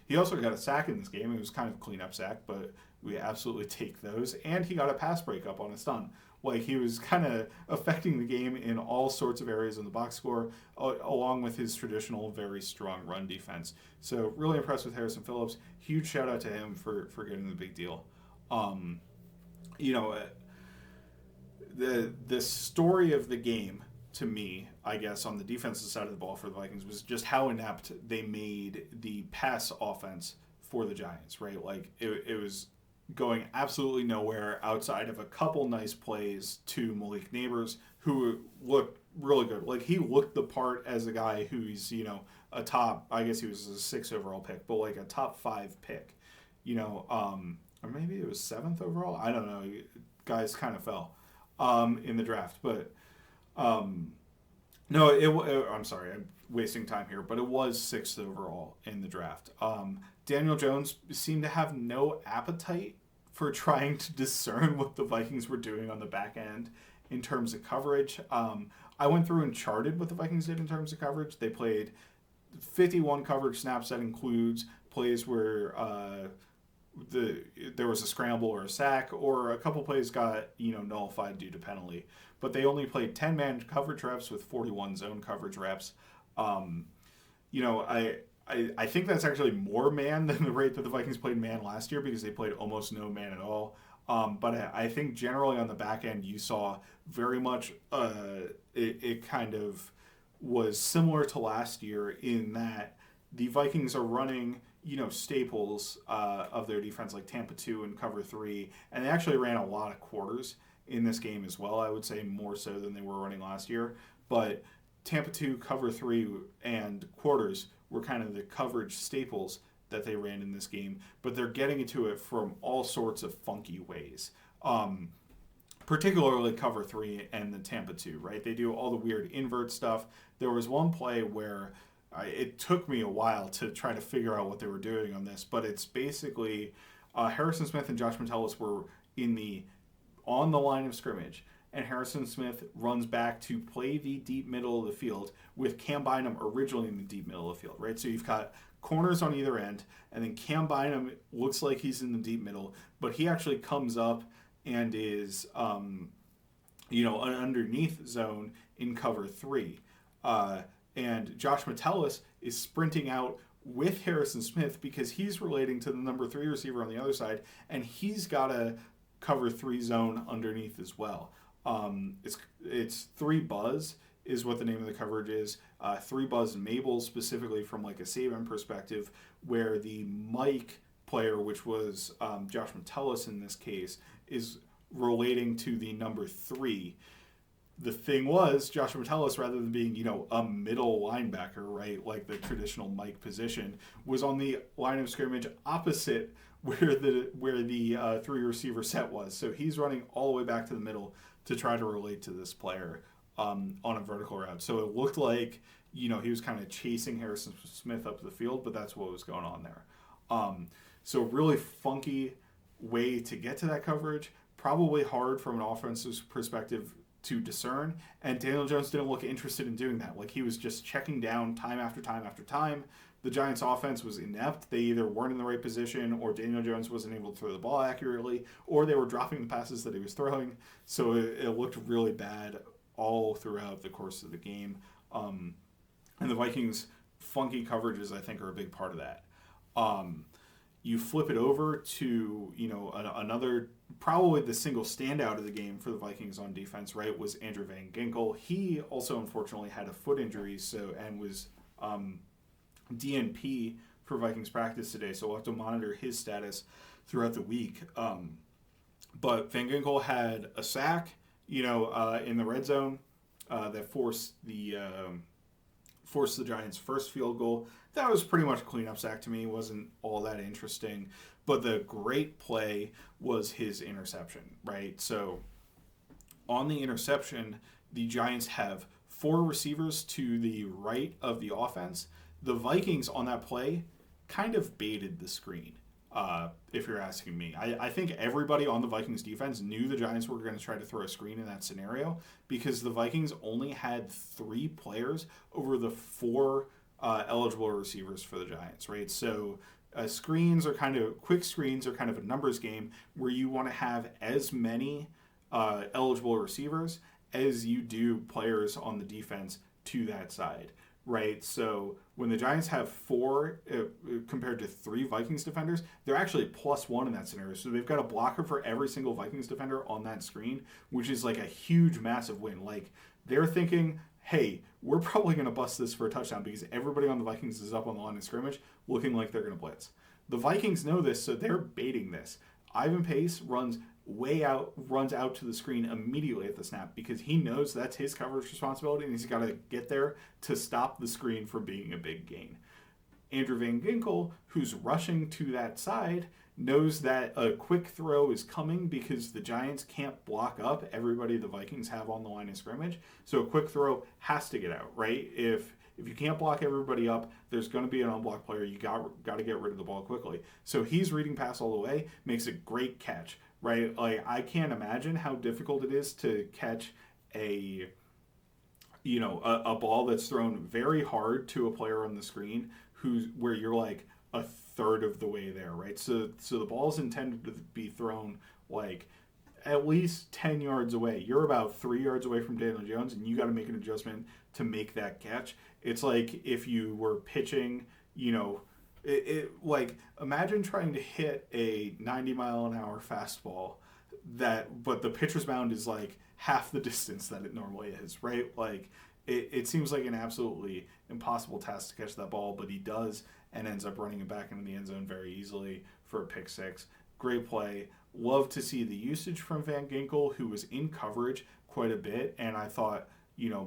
He also got a sack in this game. It was kind of a cleanup sack, but we absolutely take those. And he got a pass breakup on a stunt. Like, he was kind of affecting the game in all sorts of areas in the box score, along with his traditional very strong run defense. So really impressed with Harrison Phillips. Huge shout out to him for getting the big deal. The story of the game, to me, I guess, on the defensive side of the ball for the Vikings was just how inept they made the pass offense for the Giants, right? Like, it was going absolutely nowhere outside of a couple nice plays to Malik Neighbors, who looked really good. Like, he looked the part as a guy who's, a top, I guess he was a 6 overall pick, but like a top 5 pick, or maybe it was 7th overall. I don't know. Guys kind of fell in the draft, but no, I'm sorry, I'm wasting time here, but it was 6th overall in the draft. Daniel Jones seemed to have no appetite for trying to discern what the Vikings were doing on the back end in terms of coverage. I went through and charted what the Vikings did in terms of coverage. They played 51 coverage snaps. That includes plays where there was a scramble or a sack, or a couple plays got nullified due to penalty. But they only played 10-man coverage reps with 41 zone coverage reps. I think that's actually more man than the rate that the Vikings played man last year because they played almost no man at all. But I think generally on the back end, you saw very much it kind of was similar to last year in that the Vikings are running, staples of their defense like Tampa 2 and cover 3, and they actually ran a lot of quarters in this game as well. I would say more so than they were running last year. But Tampa 2, cover 3, and quarters were kind of the coverage staples that they ran in this game, but they're getting into it from all sorts of funky ways. Particularly cover 3 and the Tampa 2, right? They do all the weird invert stuff. There was one play where it took me a while to try to figure out what they were doing on this, but it's basically Harrison Smith and Josh Metellus were on the line of scrimmage, and Harrison Smith runs back to play the deep middle of the field with Cam Bynum originally in the deep middle of the field, right? So you've got corners on either end, and then Cam Bynum looks like he's in the deep middle, but he actually comes up and is, an underneath zone in cover 3. And Josh Metellus is sprinting out with Harrison Smith because he's relating to the number 3 receiver on the other side, and he's got a cover 3 zone underneath as well. It's 3 Buzz is what the name of the coverage is. 3 Buzz Mabel specifically from like a Saban perspective, where the Mike player, which was Josh Metellus in this case, is relating to the number 3. The thing was, Josh Metellus, rather than being, a middle linebacker, right, like the traditional Mike position, was on the line of scrimmage opposite where the 3 receiver set was. So he's running all the way back to the middle to try to relate to this player on a vertical route. So it looked like, he was kind of chasing Harrison Smith up the field, but that's what was going on there. So really funky way to get to that coverage. Probably hard from an offensive perspective to discern, and Daniel Jones didn't look interested in doing that. Like, he was just checking down time after time after time. The Giants' offense was inept. They either weren't in the right position, or Daniel Jones wasn't able to throw the ball accurately, or they were dropping the passes that he was throwing. So it looked really bad all throughout the course of the game. And the Vikings' funky coverages, I think, are a big part of that. You flip it over to, another, probably the single standout of the game for the Vikings on defense, right, was Andrew Van Ginkel. He also, unfortunately, had a foot injury, and was DNP for Vikings practice today, so we'll have to monitor his status throughout the week. But Van Ginkel had a sack, in the red zone that forced the Giants' first field goal. That was pretty much a cleanup sack to me. It wasn't all that interesting. But the great play was his interception, right? So on the interception, the Giants have 4 receivers to the right of the offense. The Vikings on that play kind of baited the screen, if you're asking me. I think everybody on the Vikings defense knew the Giants were going to try to throw a screen in that scenario because the Vikings only had 3 players over the 4 eligible receivers for the Giants, right? So quick screens are kind of a numbers game where you want to have as many eligible receivers as you do players on the defense to that side, right? So when the Giants have 4 compared to 3 Vikings defenders, they're actually +1 in that scenario. So they've got a blocker for every single Vikings defender on that screen, which is like a huge, massive win. Like, they're thinking, hey, we're probably going to bust this for a touchdown because everybody on the Vikings is up on the line of scrimmage looking like they're going to blitz. The Vikings know this, so they're baiting this. Ivan Pace runs out to the screen immediately at the snap because he knows that's his coverage responsibility and he's got to get there to stop the screen from being a big gain. Andrew Van Ginkel, who's rushing to that side, knows that a quick throw is coming because the Giants can't block up everybody the Vikings have on the line of scrimmage. So a quick throw has to get out, right? If you can't block everybody up, there's going to be an unblocked player. You got to get rid of the ball quickly. So he's reading pass all the way, makes a great catch, right? Like, I can't imagine how difficult it is to catch a ball that's thrown very hard to a player on the screen where you're like a third of the way there, right? So the ball is intended to be thrown like at least 10 yards away. You're about 3 yards away from Daniel Jones, and you got to make an adjustment to make that catch. It's like if you were pitching, like imagine trying to hit a 90-mile-an-hour fastball but the pitcher's mound is like half the distance that it normally is, right? Like it seems like an absolutely impossible task to catch that ball, but he does and ends up running it back into the end zone very easily for a pick six. Great play. Love to see the usage from Van Ginkel, who was in coverage quite a bit, and I thought,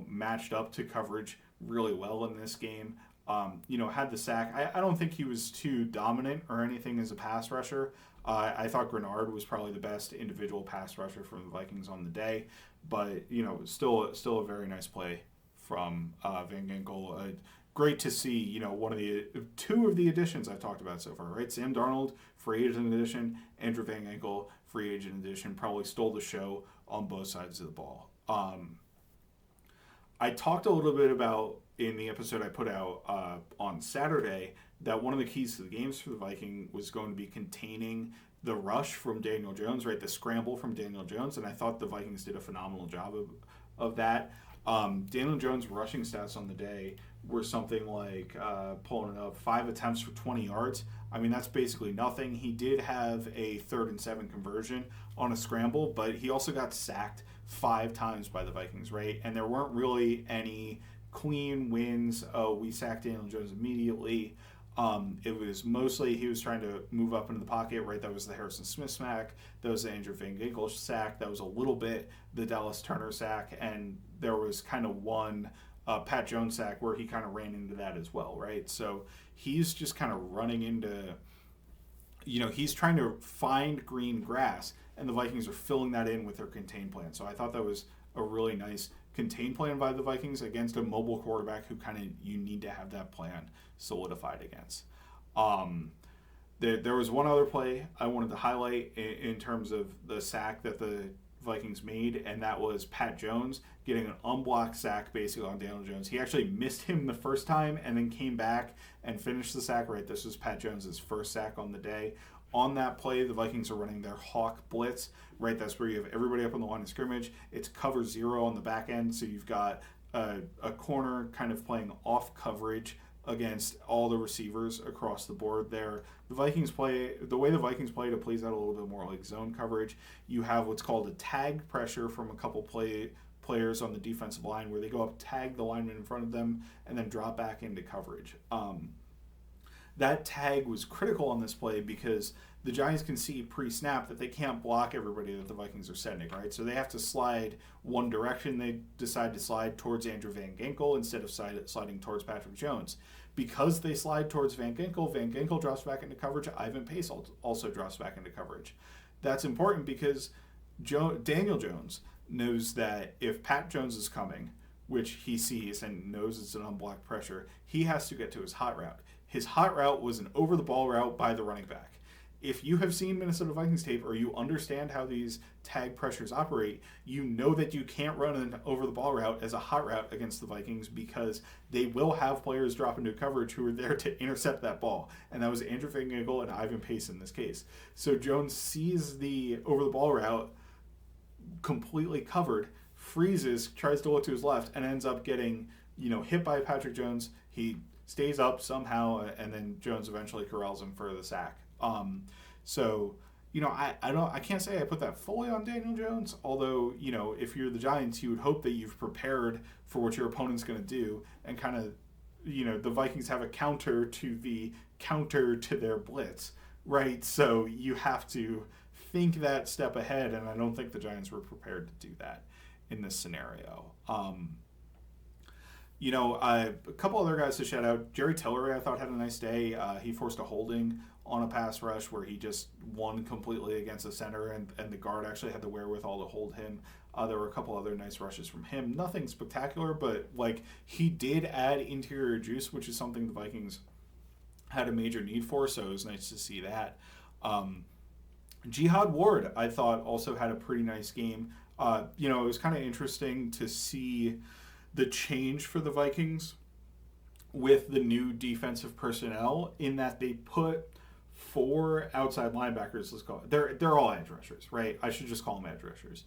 matched up to coverage really well in this game. Had the sack. I don't think he was too dominant or anything as a pass rusher. I thought Grenard was probably the best individual pass rusher from the Vikings on the day, but still a very nice play from Van Ginkel. Great to see, one of the two of the additions I've talked about so far, right? Sam Darnold, free agent addition, Andrew Van Ginkel, free agent addition, probably stole the show on both sides of the ball. I talked a little bit about in the episode I put out on Saturday that one of the keys to the games for the Viking was going to be containing the rush from Daniel Jones, right? The scramble from Daniel Jones, and I thought the Vikings did a phenomenal job of that. Daniel Jones' rushing stats on the day were something like, pulling it up, 5 attempts for 20 yards. I mean, that's basically nothing. He did have a 3rd and 7 conversion on a scramble, but he also got sacked 5 times by the Vikings, right? And there weren't really any clean wins. Oh, we sacked Daniel Jones immediately. It was mostly he was trying to move up into the pocket, right? That was the Harrison Smith sack. That was the Andrew Van Ginkel sack. That was a little bit the Dallas Turner sack. And there was kind of one Pat Jones sack where he kind of ran into that as well, right? So he's just kind of running into, he's trying to find green grass, and the Vikings are filling that in with their contain plan. So I thought that was a really nice contain plan by the Vikings against a mobile quarterback who kind of you need to have that plan solidified against. There was one other play I wanted to highlight in terms of the sack that the Vikings made, and that was Pat Jones getting an unblocked sack basically on Daniel Jones. He actually missed him the first time and then came back and finished the sack, right? This was Pat Jones' first sack on the day. On that play, the Vikings are running their Hawk Blitz, right? That's where you have everybody up on the line of scrimmage. It's cover 0 on the back end, so you've got a corner kind of playing off coverage against all the receivers across the board there. The way the Vikings play, it plays out a little bit more like zone coverage. You have what's called a tag pressure from a couple players on the defensive line where they go up, tag the lineman in front of them, and then drop back into coverage. That tag was critical on this play because the Giants can see pre-snap that they can't block everybody that the Vikings are sending, right? So they have to slide one direction. They decide to slide towards Andrew Van Ginkel instead of sliding towards Patrick Jones. Because they slide towards Van Ginkel drops back into coverage. Ivan Pace also drops back into coverage. That's important because Daniel Jones knows that if Pat Jones is coming, which he sees and knows it's an unblocked pressure, he has to get to his hot route. His hot route was an over-the-ball route by the running back. If you have seen Minnesota Vikings tape or you understand how these tag pressures operate, you know that you can't run an over-the-ball route as a hot route against the Vikings because they will have players drop into coverage who are there to intercept that ball. And that was Andrew Van Ginkel and Ivan Pace in this case. So Jones sees the over-the-ball route completely covered, freezes, tries to look to his left, and ends up getting hit by Patrick Jones. He stays up somehow, and then Jones eventually corrals him for the sack. I can't say I put that fully on Daniel Jones, although, if you're the Giants, you would hope that you've prepared for what your opponent's going to do, and kind of, the Vikings have a counter to their blitz, right? So you have to think that step ahead, and I don't think the Giants were prepared to do that in this scenario. A couple other guys to shout out. Jerry Tillery, I thought, had a nice day. He forced a holding on a pass rush where he just won completely against the center, and the guard actually had the wherewithal to hold him. There were a couple other nice rushes from him. Nothing spectacular, but he did add interior juice, which is something the Vikings had a major need for, so it was nice to see that. Jihad Ward, I thought, also had a pretty nice game. It was kind of interesting to see the change for the Vikings with the new defensive personnel in that they put 4 outside linebackers, let's call it. They're all edge rushers, right? I should just call them edge rushers.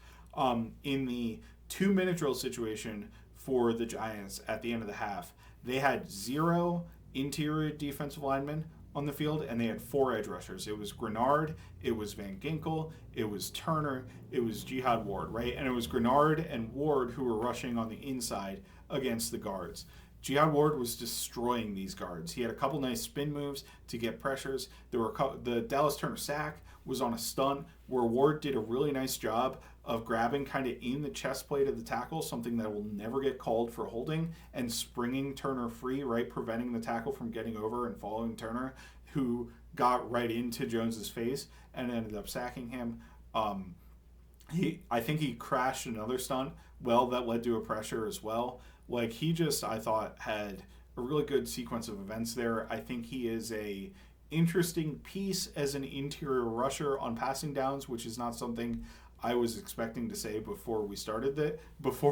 In the 2-minute drill situation for the Giants at the end of the half, they had 0 interior defensive linemen on the field, and they had 4 edge rushers. It was Grenard, it was Van Ginkel, it was Turner, it was Jihad Ward, right? And it was Grenard and Ward who were rushing on the inside against the guards. Jihad Ward was destroying these guards. He had a couple nice spin moves to get pressures. The Dallas Turner sack was on a stunt where Ward did a really nice job of grabbing kind of in the chest plate of the tackle, something that will never get called for holding, and springing Turner free, right, preventing the tackle from getting over and following Turner, who got right into Jones's face and ended up sacking him. I think he crashed another stunt, that led to a pressure as well. Like, he just, I thought, had a really good sequence of events there. I think he is a interesting piece as an interior rusher on passing downs, which is not something I was expecting to say before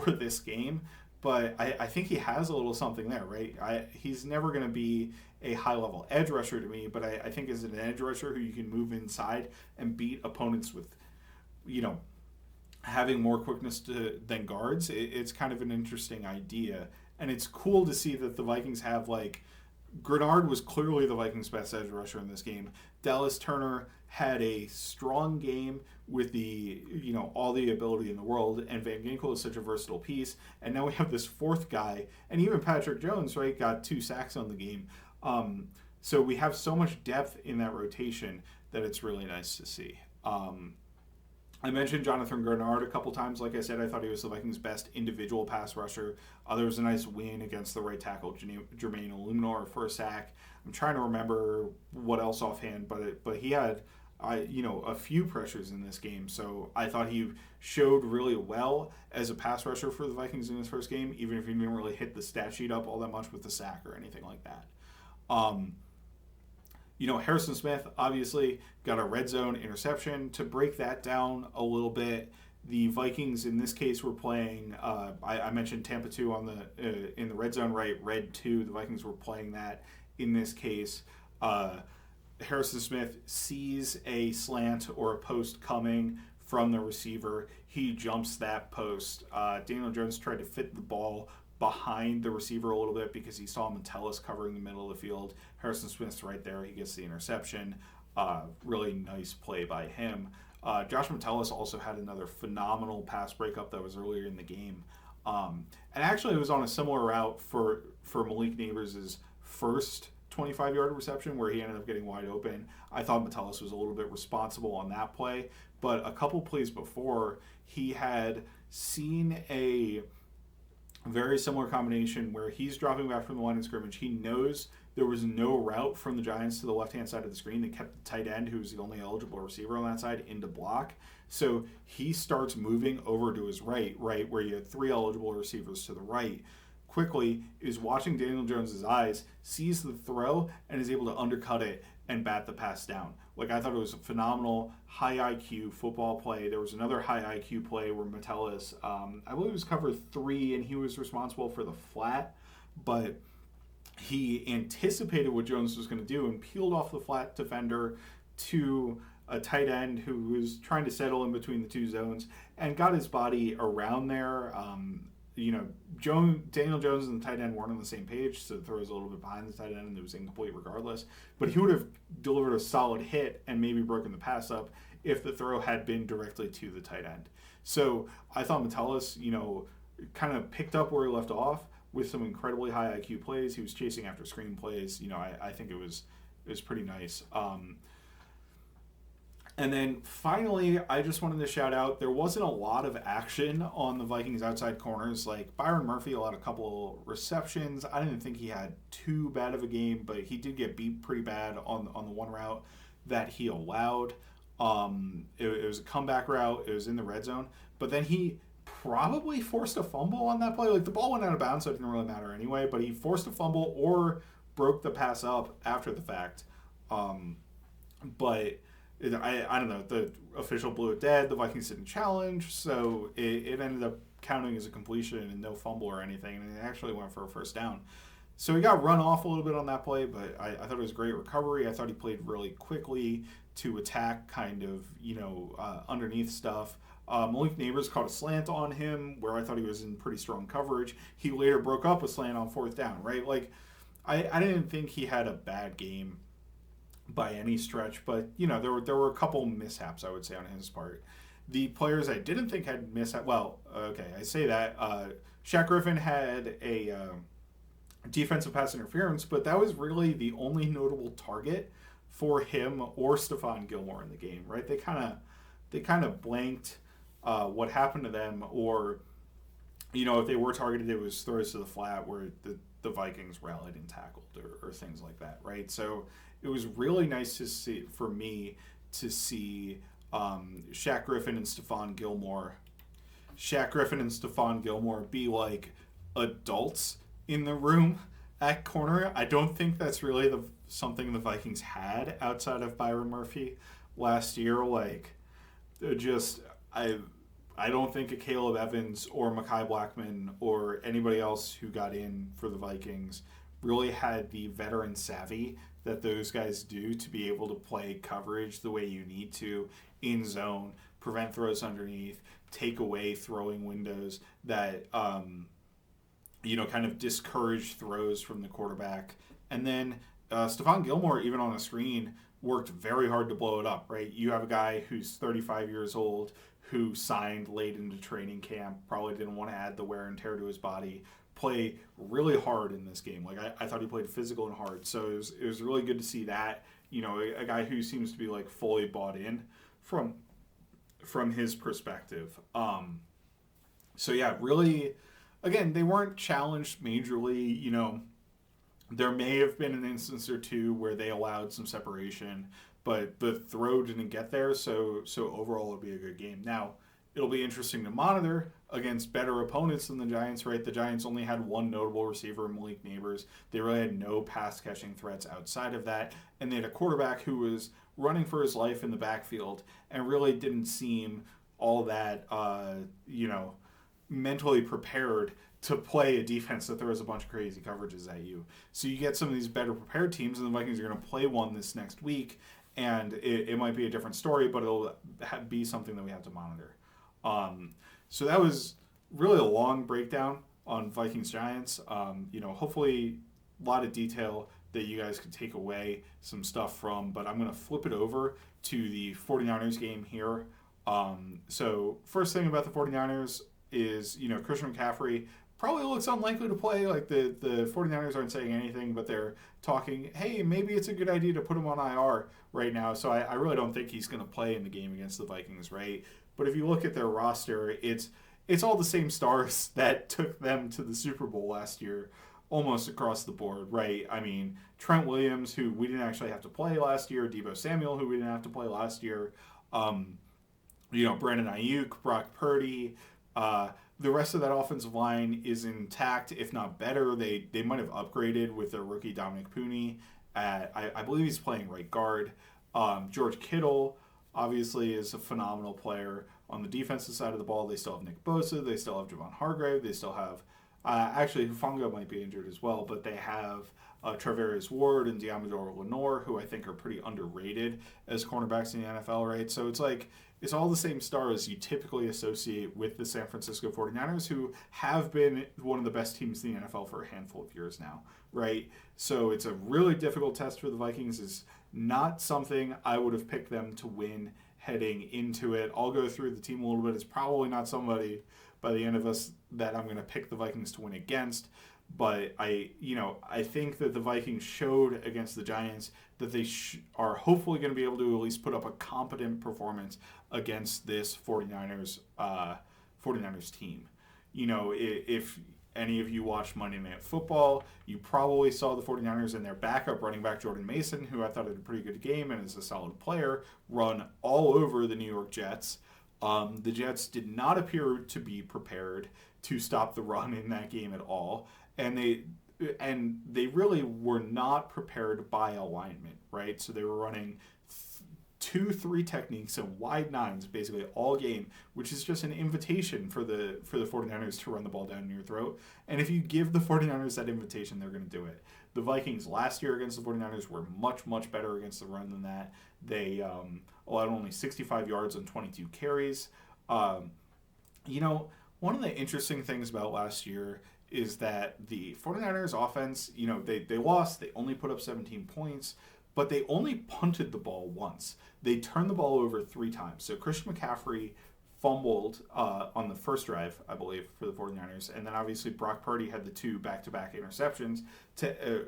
this game. But I think he has a little something there, right? He's never going to be a high-level edge rusher to me, but I think as an edge rusher who you can move inside and beat opponents with, having more quickness than guards, it's kind of an interesting idea. And it's cool to see that the Vikings have, Grenard was clearly the Vikings' best edge rusher in this game. Dallas Turner had a strong game with all the ability in the world, and Van Ginkel is such a versatile piece. And now we have this 4th guy, and even Patrick Jones, right, got 2 sacks on the game. So we have so much depth in that rotation that it's really nice to see. I mentioned Jonathan Grenard a couple times. Like I said, I thought he was the Vikings' best individual pass rusher. There was a nice win against the right tackle, Jermaine Illuminor, for a sack. I'm trying to remember what else offhand, but he had a few pressures in this game. So I thought he showed really well as a pass rusher for the Vikings in his first game, even if he didn't really hit the stat sheet up all that much with the sack or anything like that. Harrison Smith obviously got a red zone interception. To break that down a little bit, the Vikings in this case were playing, I mentioned Tampa 2 in the red zone, right? Red 2, the Vikings were playing that in this case. Harrison Smith sees a slant or a post coming from the receiver. He jumps that post. Daniel Jones tried to fit the ball behind the receiver a little bit because he saw Metellus covering the middle of the field. Harrison Smith's right there. He gets the interception. Really nice play by him. Josh Metellus also had another phenomenal pass breakup that was earlier in the game. And actually it was on a similar route for Malik Neighbors' first 25-yard reception where he ended up getting wide open. I thought Metellus was a little bit responsible on that play, but a couple plays before, he had seen a very similar combination where he's dropping back from the line of scrimmage. He knows there was no route from the Giants to the left-hand side of the screen. They kept the tight end, who's the only eligible receiver on that side, into block. So he starts moving over to his right, where you had 3 eligible receivers to the right. Quickly is watching Daniel Jones' eyes, sees the throw, and is able to undercut it and bat the pass down. I thought it was a phenomenal high IQ football play. There was another high IQ play where Metellus, I believe it was cover 3, and he was responsible for the flat, but he anticipated what Jones was going to do and peeled off the flat defender to a tight end who was trying to settle in between the 2 zones and got his body around there. Daniel Jones and the tight end weren't on the same page, so the throw was a little bit behind the tight end and it was incomplete regardless. But he would have delivered a solid hit and maybe broken the pass up if the throw had been directly to the tight end. So I thought Metellus, kind of picked up where he left off with some incredibly high IQ plays. He was chasing after screen plays. I think it was pretty nice. And then finally, I just wanted to shout out, there wasn't a lot of action on the Vikings outside corners. Byron Murphy allowed a couple receptions. I didn't think he had too bad of a game, but he did get beat pretty bad on the one route that he allowed. It was a comeback route. It was in the red zone. But then he probably forced a fumble on that play. The ball went out of bounds, so it didn't really matter anyway. But he forced a fumble or broke the pass up after the fact. But I don't know. The official blew it dead. The Vikings didn't challenge, so it ended up counting as a completion and no fumble or anything. And it actually went for a first down. So he got run off a little bit on that play, but I thought it was a great recovery. I thought he played really quickly to attack kind of, underneath stuff. Malik Neighbors caught a slant on him where I thought he was in pretty strong coverage. He later broke up a slant on 4th down, right? I didn't think he had a bad game by any stretch, but there were a couple mishaps, I would say, on his part. The players I didn't think had mishaps. Well, okay, I say that. Shaq Griffin had a defensive pass interference, but that was really the only notable target for him or Stephon Gilmore in the game, right? They kind of blanked what happened to them, or if they were targeted, it was throws to the flat where the Vikings rallied and tackled, or things like that, right? So it was really nice to see, for me, to see Shaq Griffin and Stephon Gilmore be like adults in the room at corner. I don't think that's really something the Vikings had outside of Byron Murphy last year. Like, just I don't think a Caleb Evans or Mekhi Blackman or anybody else who got in for the Vikings really had the veteran savvy that those guys do to be able to play coverage the way you need to in zone, prevent throws underneath, take away throwing windows that kind of discourage throws from the quarterback. And then Stephon Gilmore, even on the screen, worked very hard to blow it up, right? You have a guy who's 35 years old who signed late into training camp, probably didn't want to add the wear and tear to his body, play really hard in this game. Like, I thought he played physical and hard. So it was really good to see that, a guy who seems to be like fully bought in from his perspective. So yeah, really, again, they weren't challenged majorly. There may have been an instance or two where they allowed some separation, but the throw didn't get there, so overall it'll be a good game. Now, it'll be interesting to monitor against better opponents than the Giants, right? The Giants only had one notable receiver, Malik Neighbors. They really had no pass-catching threats outside of that, and they had a quarterback who was running for his life in the backfield and really didn't seem all that, mentally prepared to play a defense that throws a bunch of crazy coverages at you. So you get some of these better prepared teams, and the Vikings are going to play one this next week, and it might be a different story, but it'll be something that we have to monitor. So that was really a long breakdown on Vikings-Giants. Hopefully a lot of detail that you guys could take away some stuff from, but I'm going to flip it over to the 49ers game here. So first thing about the 49ers is, Christian McCaffrey probably looks unlikely to play. Like, the 49ers aren't saying anything, but they're talking, hey, maybe it's a good idea to put him on IR right now. So I really don't think he's going to play in the game against the Vikings, right? But if you look at their roster, it's all the same stars that took them to the Super Bowl last year, almost across the board, right? I mean, Trent Williams, who we didn't actually have to play last year, Deebo Samuel, who we didn't have to play last year, Brandon Ayuk, Brock Purdy. The rest of that offensive line is intact, if not better. They might have upgraded with their rookie Dominic Pooney. I believe he's playing right guard. George Kittle, obviously, is a phenomenal player. On the defensive side of the ball, they still have Nick Bosa. They still have Javon Hargrave. They still have, actually, Hufanga might be injured as well, but they have Travarius Ward and Diamador Lenore, who I think are pretty underrated as cornerbacks in the NFL, right? So it's all the same stars you typically associate with the San Francisco 49ers, who have been one of the best teams in the NFL for a handful of years now, right? So it's a really difficult test for the Vikings. It's not something I would have picked them to win heading into it. I'll go through the team a little bit. It's probably not somebody by the end of us that I'm going to pick the Vikings to win against. But I think that the Vikings showed against the Giants that they are hopefully going to be able to at least put up a competent performance against this 49ers team. If any of you watched Monday Night Football, you probably saw the 49ers and their backup running back Jordan Mason, who I thought had a pretty good game and is a solid player, run all over the New York Jets. The Jets did not appear to be prepared to stop the run in that game at all. And they really were not prepared by alignment, right? So they were running 2-3 techniques and wide nines basically all game, which is just an invitation for the 49ers to run the ball down your throat. And if you give the 49ers that invitation, they're going to do it. The Vikings last year against the 49ers were much, much better against the run than that. They allowed only 65 yards on 22 carries. One of the interesting things about last year is that the 49ers offense, they lost. They only put up 17 points, but they only punted the ball once. They turned the ball over 3 times. So Christian McCaffrey fumbled on the first drive, I believe, for the 49ers. And then obviously Brock Purdy had the 2 back-to-back interceptions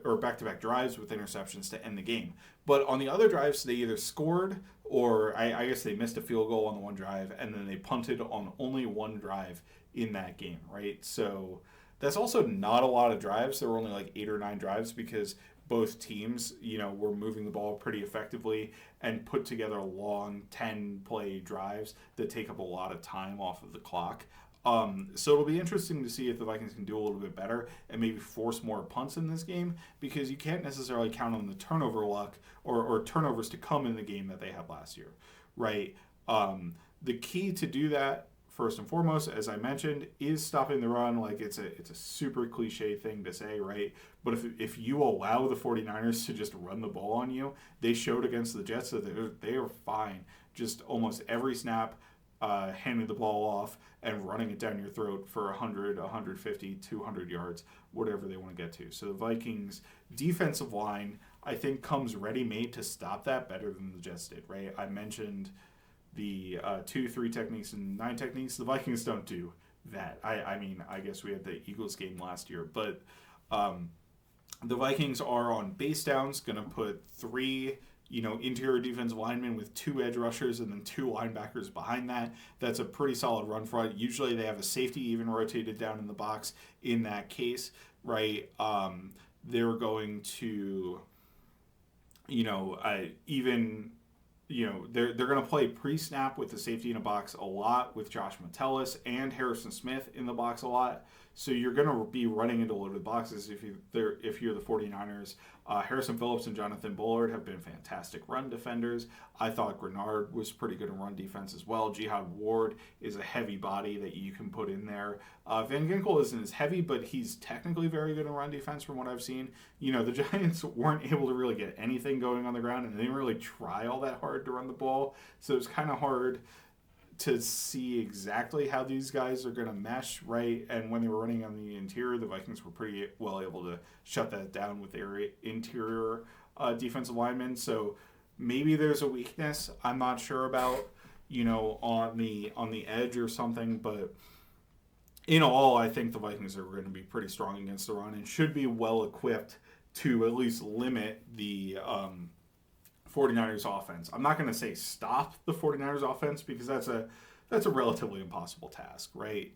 or back-to-back drives with interceptions to end the game. But on the other drives, they either scored or I guess they missed a field goal on the one drive, and then they punted on only one drive in that game, right? So that's also not a lot of drives. There were only like 8 or 9 drives because both teams, were moving the ball pretty effectively and put together long 10-play drives that take up a lot of time off of the clock. So it'll be interesting to see if the Vikings can do a little bit better and maybe force more punts in this game, because you can't necessarily count on the turnover luck or turnovers to come in the game that they had last year, right? The key to do that, first and foremost, as I mentioned, is stopping the run. Like, it's a super cliche thing to say, right? But if you allow the 49ers to just run the ball on you, they showed against the Jets that they are fine just almost every snap, handing the ball off and running it down your throat for 100, 150, 200 yards, whatever they want to get to. So the Vikings defensive line, I think, comes ready-made to stop that better than the Jets did, right? I mentioned the 2-3 techniques and 9 techniques. The Vikings don't do that. I mean, I guess we had the Eagles game last year, but the Vikings are on base downs, going to put 3 interior defensive linemen with 2 edge rushers and then 2 linebackers behind that. That's a pretty solid run front. Usually they have a safety even rotated down in the box in that case, right? They're going to, they're going to play pre-snap with the safety in a box a lot with Josh Metellus and Harrison Smith in the box a lot. So you're going to be running into loaded boxes if you're the 49ers. Harrison Phillips and Jonathan Bullard have been fantastic run defenders. I thought Grenard was pretty good in run defense as well. Jihad Ward is a heavy body that you can put in there. Van Ginkel isn't as heavy, but he's technically very good in run defense from what I've seen. The Giants weren't able to really get anything going on the ground, and they didn't really try all that hard to run the ball. So it's kind of hard to see exactly how these guys are going to mesh, right? And when they were running on the interior, the Vikings were pretty well able to shut that down with their interior defensive linemen. So maybe there's a weakness I'm not sure about, on the edge or something. But in all, I think the Vikings are going to be pretty strong against the run and should be well equipped to at least limit the 49ers offense. I'm not going to say stop the 49ers offense, because that's a relatively impossible task, right?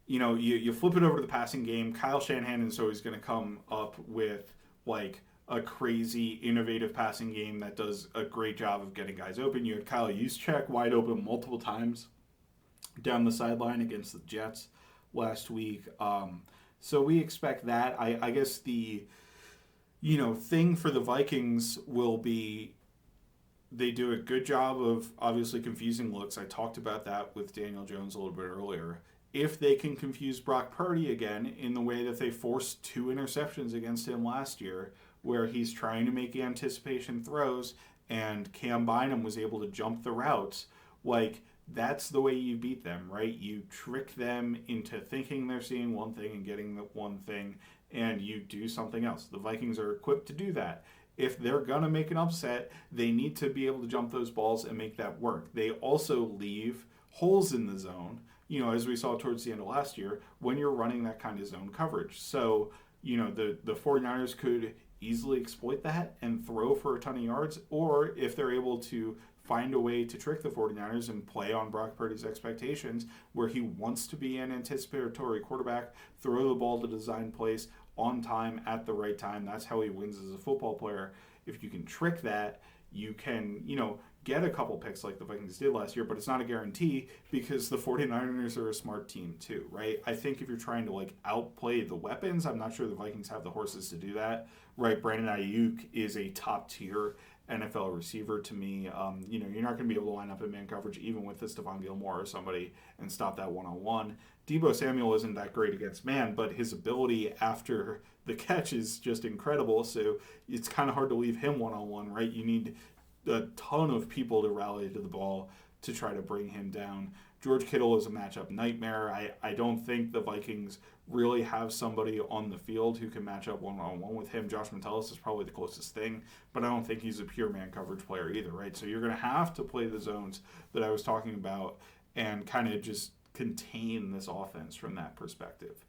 You flip it over to the passing game. Kyle Shanahan is always going to come up with like a crazy innovative passing game that does a great job of getting guys open. You had Kyle Juszczyk wide open multiple times down the sideline against the Jets last week. So we expect that. I guess the thing for the Vikings will be they do a good job of obviously confusing looks. I talked about that with Daniel Jones a little bit earlier. If they can confuse Brock Purdy again in the way that they forced 2 interceptions against him last year, where he's trying to make anticipation throws and Cam Bynum was able to jump the routes, like, that's the way you beat them, right? You trick them into thinking they're seeing one thing and getting the one thing, and you do something else. The Vikings are equipped to do that. If they're going to make an upset, they need to be able to jump those balls and make that work. They also leave holes in the zone, as we saw towards the end of last year, when you're running that kind of zone coverage. So, the 49ers could easily exploit that and throw for a ton of yards, or if they're able to find a way to trick the 49ers and play on Brock Purdy's expectations, where he wants to be an anticipatory quarterback, throw the ball to design plays on time at the right time. That's how he wins as a football player. If you can trick that, you can, get a couple picks like the Vikings did last year, but it's not a guarantee because the 49ers are a smart team too, right? I think if you're trying to outplay the weapons, I'm not sure the Vikings have the horses to do that, right? Brandon Ayuk is a top tier NFL receiver to me. You're not going to be able to line up in man coverage even with this Stephon Gilmore or somebody and stop that one-on-one. Deebo Samuel isn't that great against man, but his ability after the catch is just incredible, so it's kind of hard to leave him one-on-one, right? You need a ton of people to rally to the ball to try to bring him down. George Kittle is a matchup nightmare. I don't think the Vikings really have somebody on the field who can match up one-on-one with him. Josh Metellus is probably the closest thing, but I don't think he's a pure man coverage player either, right? So you're going to have to play the zones that I was talking about and kind of just contain this offense from that perspective.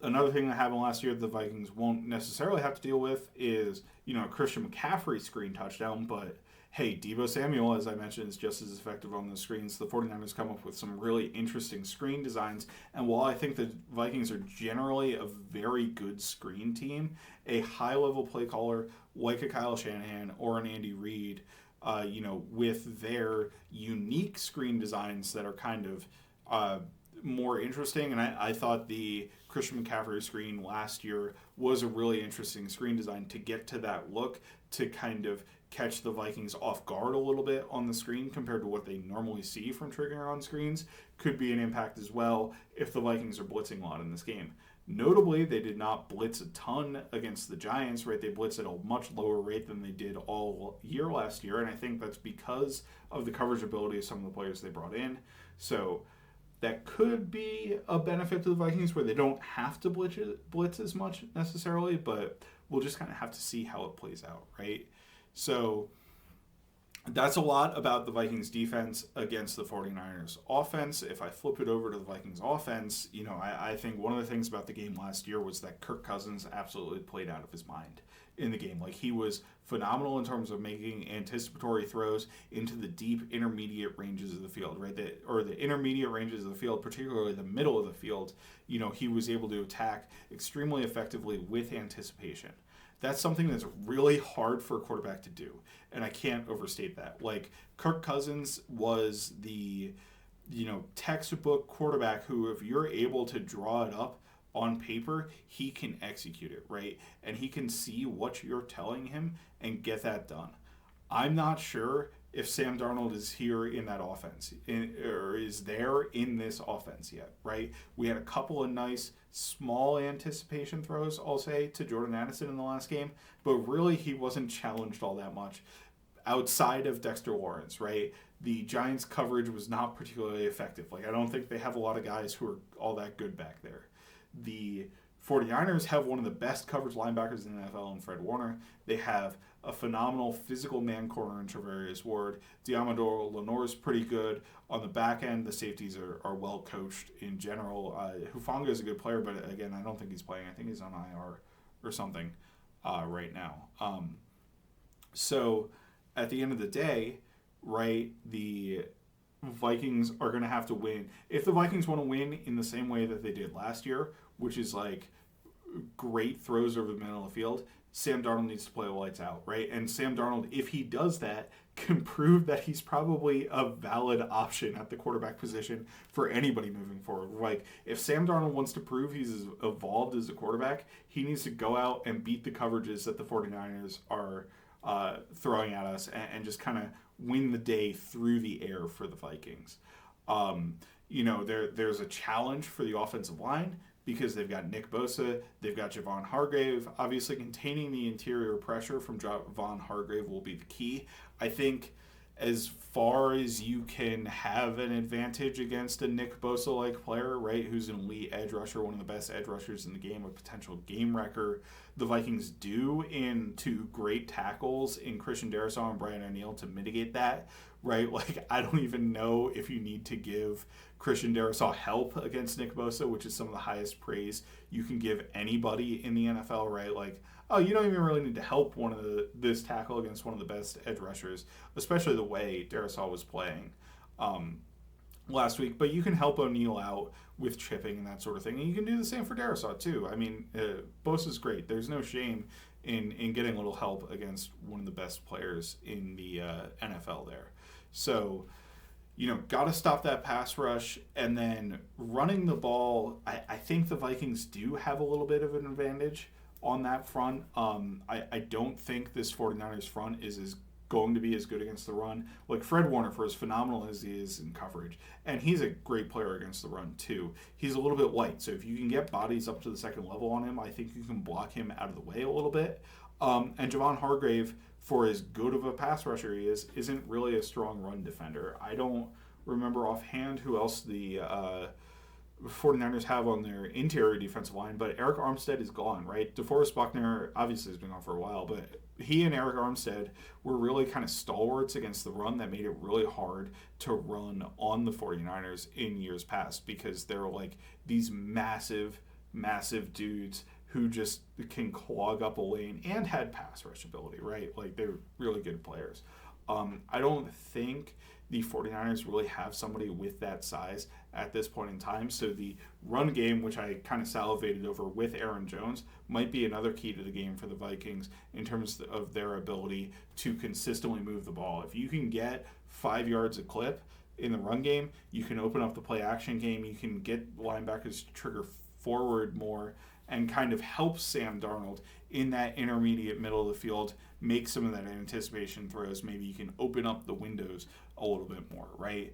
Another thing that happened last year that the Vikings won't necessarily have to deal with is, Christian McCaffrey screen touchdown, but hey, Deebo Samuel, as I mentioned, is just as effective on the screens. The 49ers come up with some really interesting screen designs, and while I think the Vikings are generally a very good screen team, a high-level play caller like a Kyle Shanahan or an Andy Reid, with their unique screen designs that are kind of more interesting, and I thought the Christian McCaffrey screen last year was a really interesting screen design to get to that look, to kind of catch the Vikings off guard a little bit on the screen compared to what they normally see from triggering on screens. Could be an impact as well if the Vikings are blitzing a lot in this game. Notably, they did not blitz a ton against the Giants, right? They blitzed at a much lower rate than they did all year last year, and I think that's because of the coverage ability of some of the players they brought in. So that could be a benefit to the Vikings where they don't have to blitz as much necessarily, but we'll just kind of have to see how it plays out, right? So that's a lot about the Vikings defense against the 49ers offense. If I flip it over to the Vikings offense, I think one of the things about the game last year was that Kirk Cousins absolutely played out of his mind in the game. Like, he was phenomenal in terms of making anticipatory throws into the deep intermediate ranges of the field, right? The intermediate ranges of the field, particularly the middle of the field, he was able to attack extremely effectively with anticipation. That's something that's really hard for a quarterback to do, and I can't overstate that. Like, Kirk Cousins was the, textbook quarterback who, if you're able to draw it up on paper, he can execute it, right? And he can see what you're telling him and get that done. I'm not sure if Sam Darnold is here in that offense, or is there in this offense yet, right? We had a couple of nice small anticipation throws, I'll say, to Jordan Addison in the last game, but really he wasn't challenged all that much outside of Dexter Lawrence, right? The Giants' coverage was not particularly effective. Like, I don't think they have a lot of guys who are all that good back there. The 49ers have one of the best coverage linebackers in the NFL in Fred Warner. They have a phenomenal physical man corner in Travarius Ward. Diamador Lenore is pretty good. On the back end, the safeties are well coached in general. Hufanga is a good player, but again, I don't think he's playing. I think he's on IR or something right now. So at the end of the day, right, the Vikings are going to have to win. If the Vikings want to win in the same way that they did last year, which is like great throws over the middle of the field, Sam Darnold needs to play the lights out, right? And Sam Darnold, if he does that, can prove that he's probably a valid option at the quarterback position for anybody moving forward. Like, if Sam Darnold wants to prove he's as evolved as a quarterback, he needs to go out and beat the coverages that the 49ers are throwing at us and just kind of win the day through the air for the Vikings. There's a challenge for the offensive line because they've got Nick Bosa, they've got Javon Hargrave. Obviously, containing the interior pressure from Javon Hargrave will be the key. I think as far as you can have an advantage against a Nick Bosa-like player, right, who's an elite edge rusher, one of the best edge rushers in the game, a potential game wrecker, the Vikings do in two great tackles in Christian Darrisaw and Brian O'Neill to mitigate that, right? Like, I don't even know if you need to give Christian Darrisaw help against Nick Bosa, which is some of the highest praise you can give anybody in the NFL, right? Like, oh, you don't even really need to help this tackle against one of the best edge rushers, especially the way Darrisaw was playing last week. But you can help O'Neill out with chipping and that sort of thing. And you can do the same for Darrisaw, too. I mean, Bosa's great. There's no shame in getting a little help against one of the best players in the NFL there. So, got to stop that pass rush. And then running the ball, I think the Vikings do have a little bit of an advantage on that front. I don't think this 49ers front is going to be as good against the run. Like, Fred Warner, for as phenomenal as he is in coverage, and he's a great player against the run too, he's a little bit light. So if you can get bodies up to the second level on him, I think you can block him out of the way a little bit. And Javon Hargrave, for as good of a pass rusher he is, isn't really a strong run defender. I don't remember offhand who else the 49ers have on their interior defensive line, but Eric Armstead is gone, right? DeForest Buckner obviously has been gone for a while, but he and Eric Armstead were really kind of stalwarts against the run that made it really hard to run on the 49ers in years past because they're like these massive, massive dudes who just can clog up a lane and had pass rush ability, right? Like they're really good players. I don't think the 49ers really have somebody with that size at this point in time. So the run game, which I kind of salivated over with Aaron Jones, might be another key to the game for the Vikings in terms of their ability to consistently move the ball. If you can get 5 yards a clip in the run game, you can open up the play action game, you can get linebackers to trigger forward more and kind of help Sam Darnold in that intermediate middle of the field, make some of that anticipation throws. Maybe you can open up the windows a little bit more, right?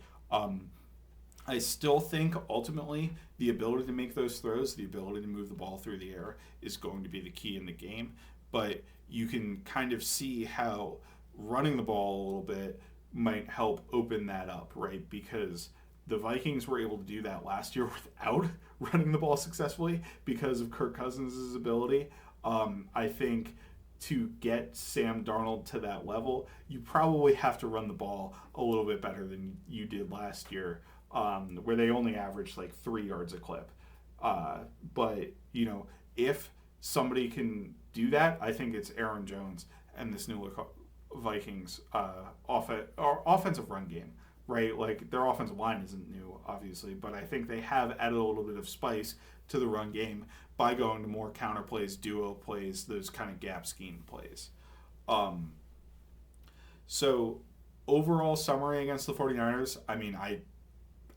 I still think ultimately the ability to make those throws, the ability to move the ball through the air is going to be the key in the game. But you can kind of see how running the ball a little bit might help open that up, right? Because the Vikings were able to do that last year without running the ball successfully because of Kirk Cousins' ability. I think to get Sam Darnold to that level, you probably have to run the ball a little bit better than you did last year, where they only averaged like 3 yards a clip. But, you know, if somebody can do that, I think it's Aaron Jones and this new Vikings offensive run game, right? Like their offensive line isn't new, obviously, but I think they have added a little bit of spice to the run game by going to more counter plays, duo plays, those kind of gap scheme plays. So overall summary against the 49ers, I mean,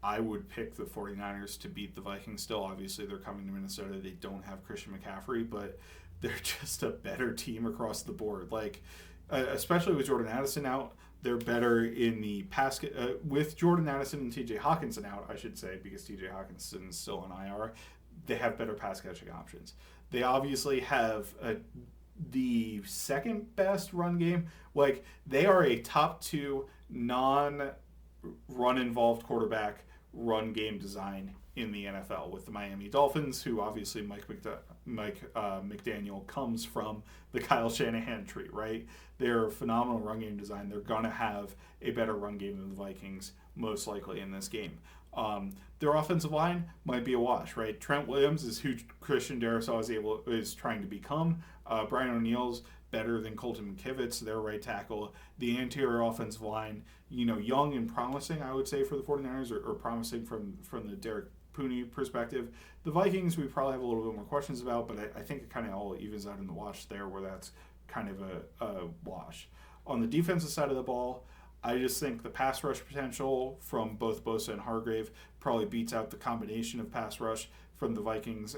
I would pick the 49ers to beat the Vikings still. Obviously, they're coming to Minnesota. They don't have Christian McCaffrey, but they're just a better team across the board. Like, especially with Jordan Addison out, they're better in the pass with Jordan Addison and T.J. Hawkinson out, I should say, because T.J. Hawkinson is still on IR. They have better pass catching options. They obviously have the second best run game. Like, they are a top 2 non-run involved quarterback run game design in the NFL with the Miami Dolphins, who obviously Mike McDaniel comes from the Kyle Shanahan tree, right? They're a phenomenal run game design. They're going to have a better run game than the Vikings, most likely in this game. Their offensive line might be a wash, right? Trent Williams is who Christian Darrisaw is trying to become. Brian O'Neill's better than Colton McKivitz, their right tackle. The interior offensive line, you know, young and promising, I would say, for the 49ers, or promising from the Derek Pooney perspective. The Vikings, we probably have a little bit more questions about, but I think it kind of all evens out in the wash there, where that's kind of a wash. On the defensive side of the ball, I just think the pass rush potential from both Bosa and Hargrave probably beats out the combination of pass rush from the Vikings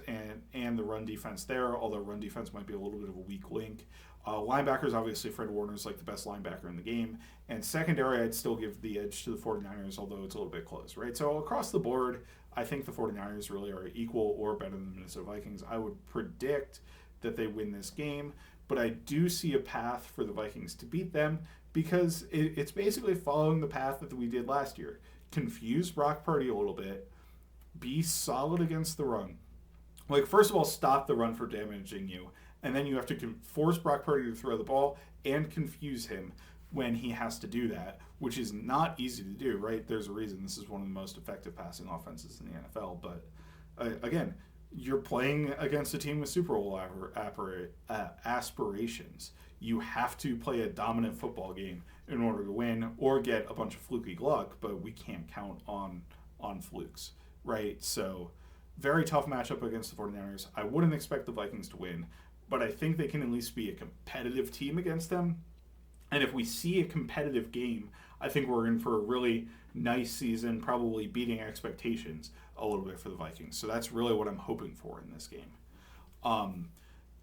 and the run defense there, although run defense might be a little bit of a weak link. Linebackers, obviously, Fred Warner's like the best linebacker in the game. And secondary, I'd still give the edge to the 49ers, although it's a little bit close, right? So across the board, I think the 49ers really are equal or better than the Minnesota Vikings. I would predict that they win this game, but I do see a path for the Vikings to beat them because it's basically following the path that we did last year. Confuse Brock Purdy a little bit, be solid against the run. Like, first of all, stop the run from damaging you, and then you have to force Brock Purdy to throw the ball and confuse him when he has to do that, which is not easy to do, right? There's a reason this is one of the most effective passing offenses in the NFL. But again, you're playing against a team with Super Bowl aspirations. You have to play a dominant football game in order to win or get a bunch of fluky luck, but we can't count on flukes, right? So very tough matchup against the 49ers. I wouldn't expect the Vikings to win, but I think they can at least be a competitive team against them. And if we see a competitive game, I think we're in for a really nice season, probably beating expectations a little bit for the Vikings. So that's really what I'm hoping for in this game.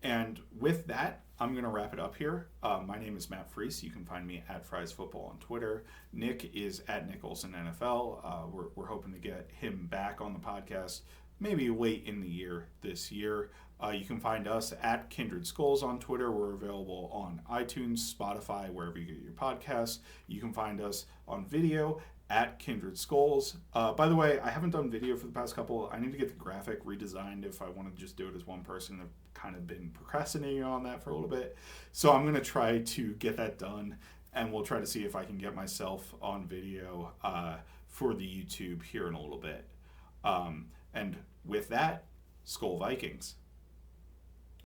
And with that, I'm going to wrap it up here. My name is Matt Freese. You can find me at Fries Football on Twitter. Nick is at Nick Olson NFL. We're hoping to get him back on the podcast maybe late in the year this year. You can find us at Kindred Skulls on Twitter. We're available on iTunes, Spotify, wherever you get your podcasts. You can find us on video at Kindred Skulls. By the way, I haven't done video for the past couple. I need to get the graphic redesigned if I want to just do it as one person. I've kind of been procrastinating on that for a little bit. So I'm going to try to get that done, and we'll try to see if I can get myself on video for the YouTube here in a little bit. And with that, Skull Vikings.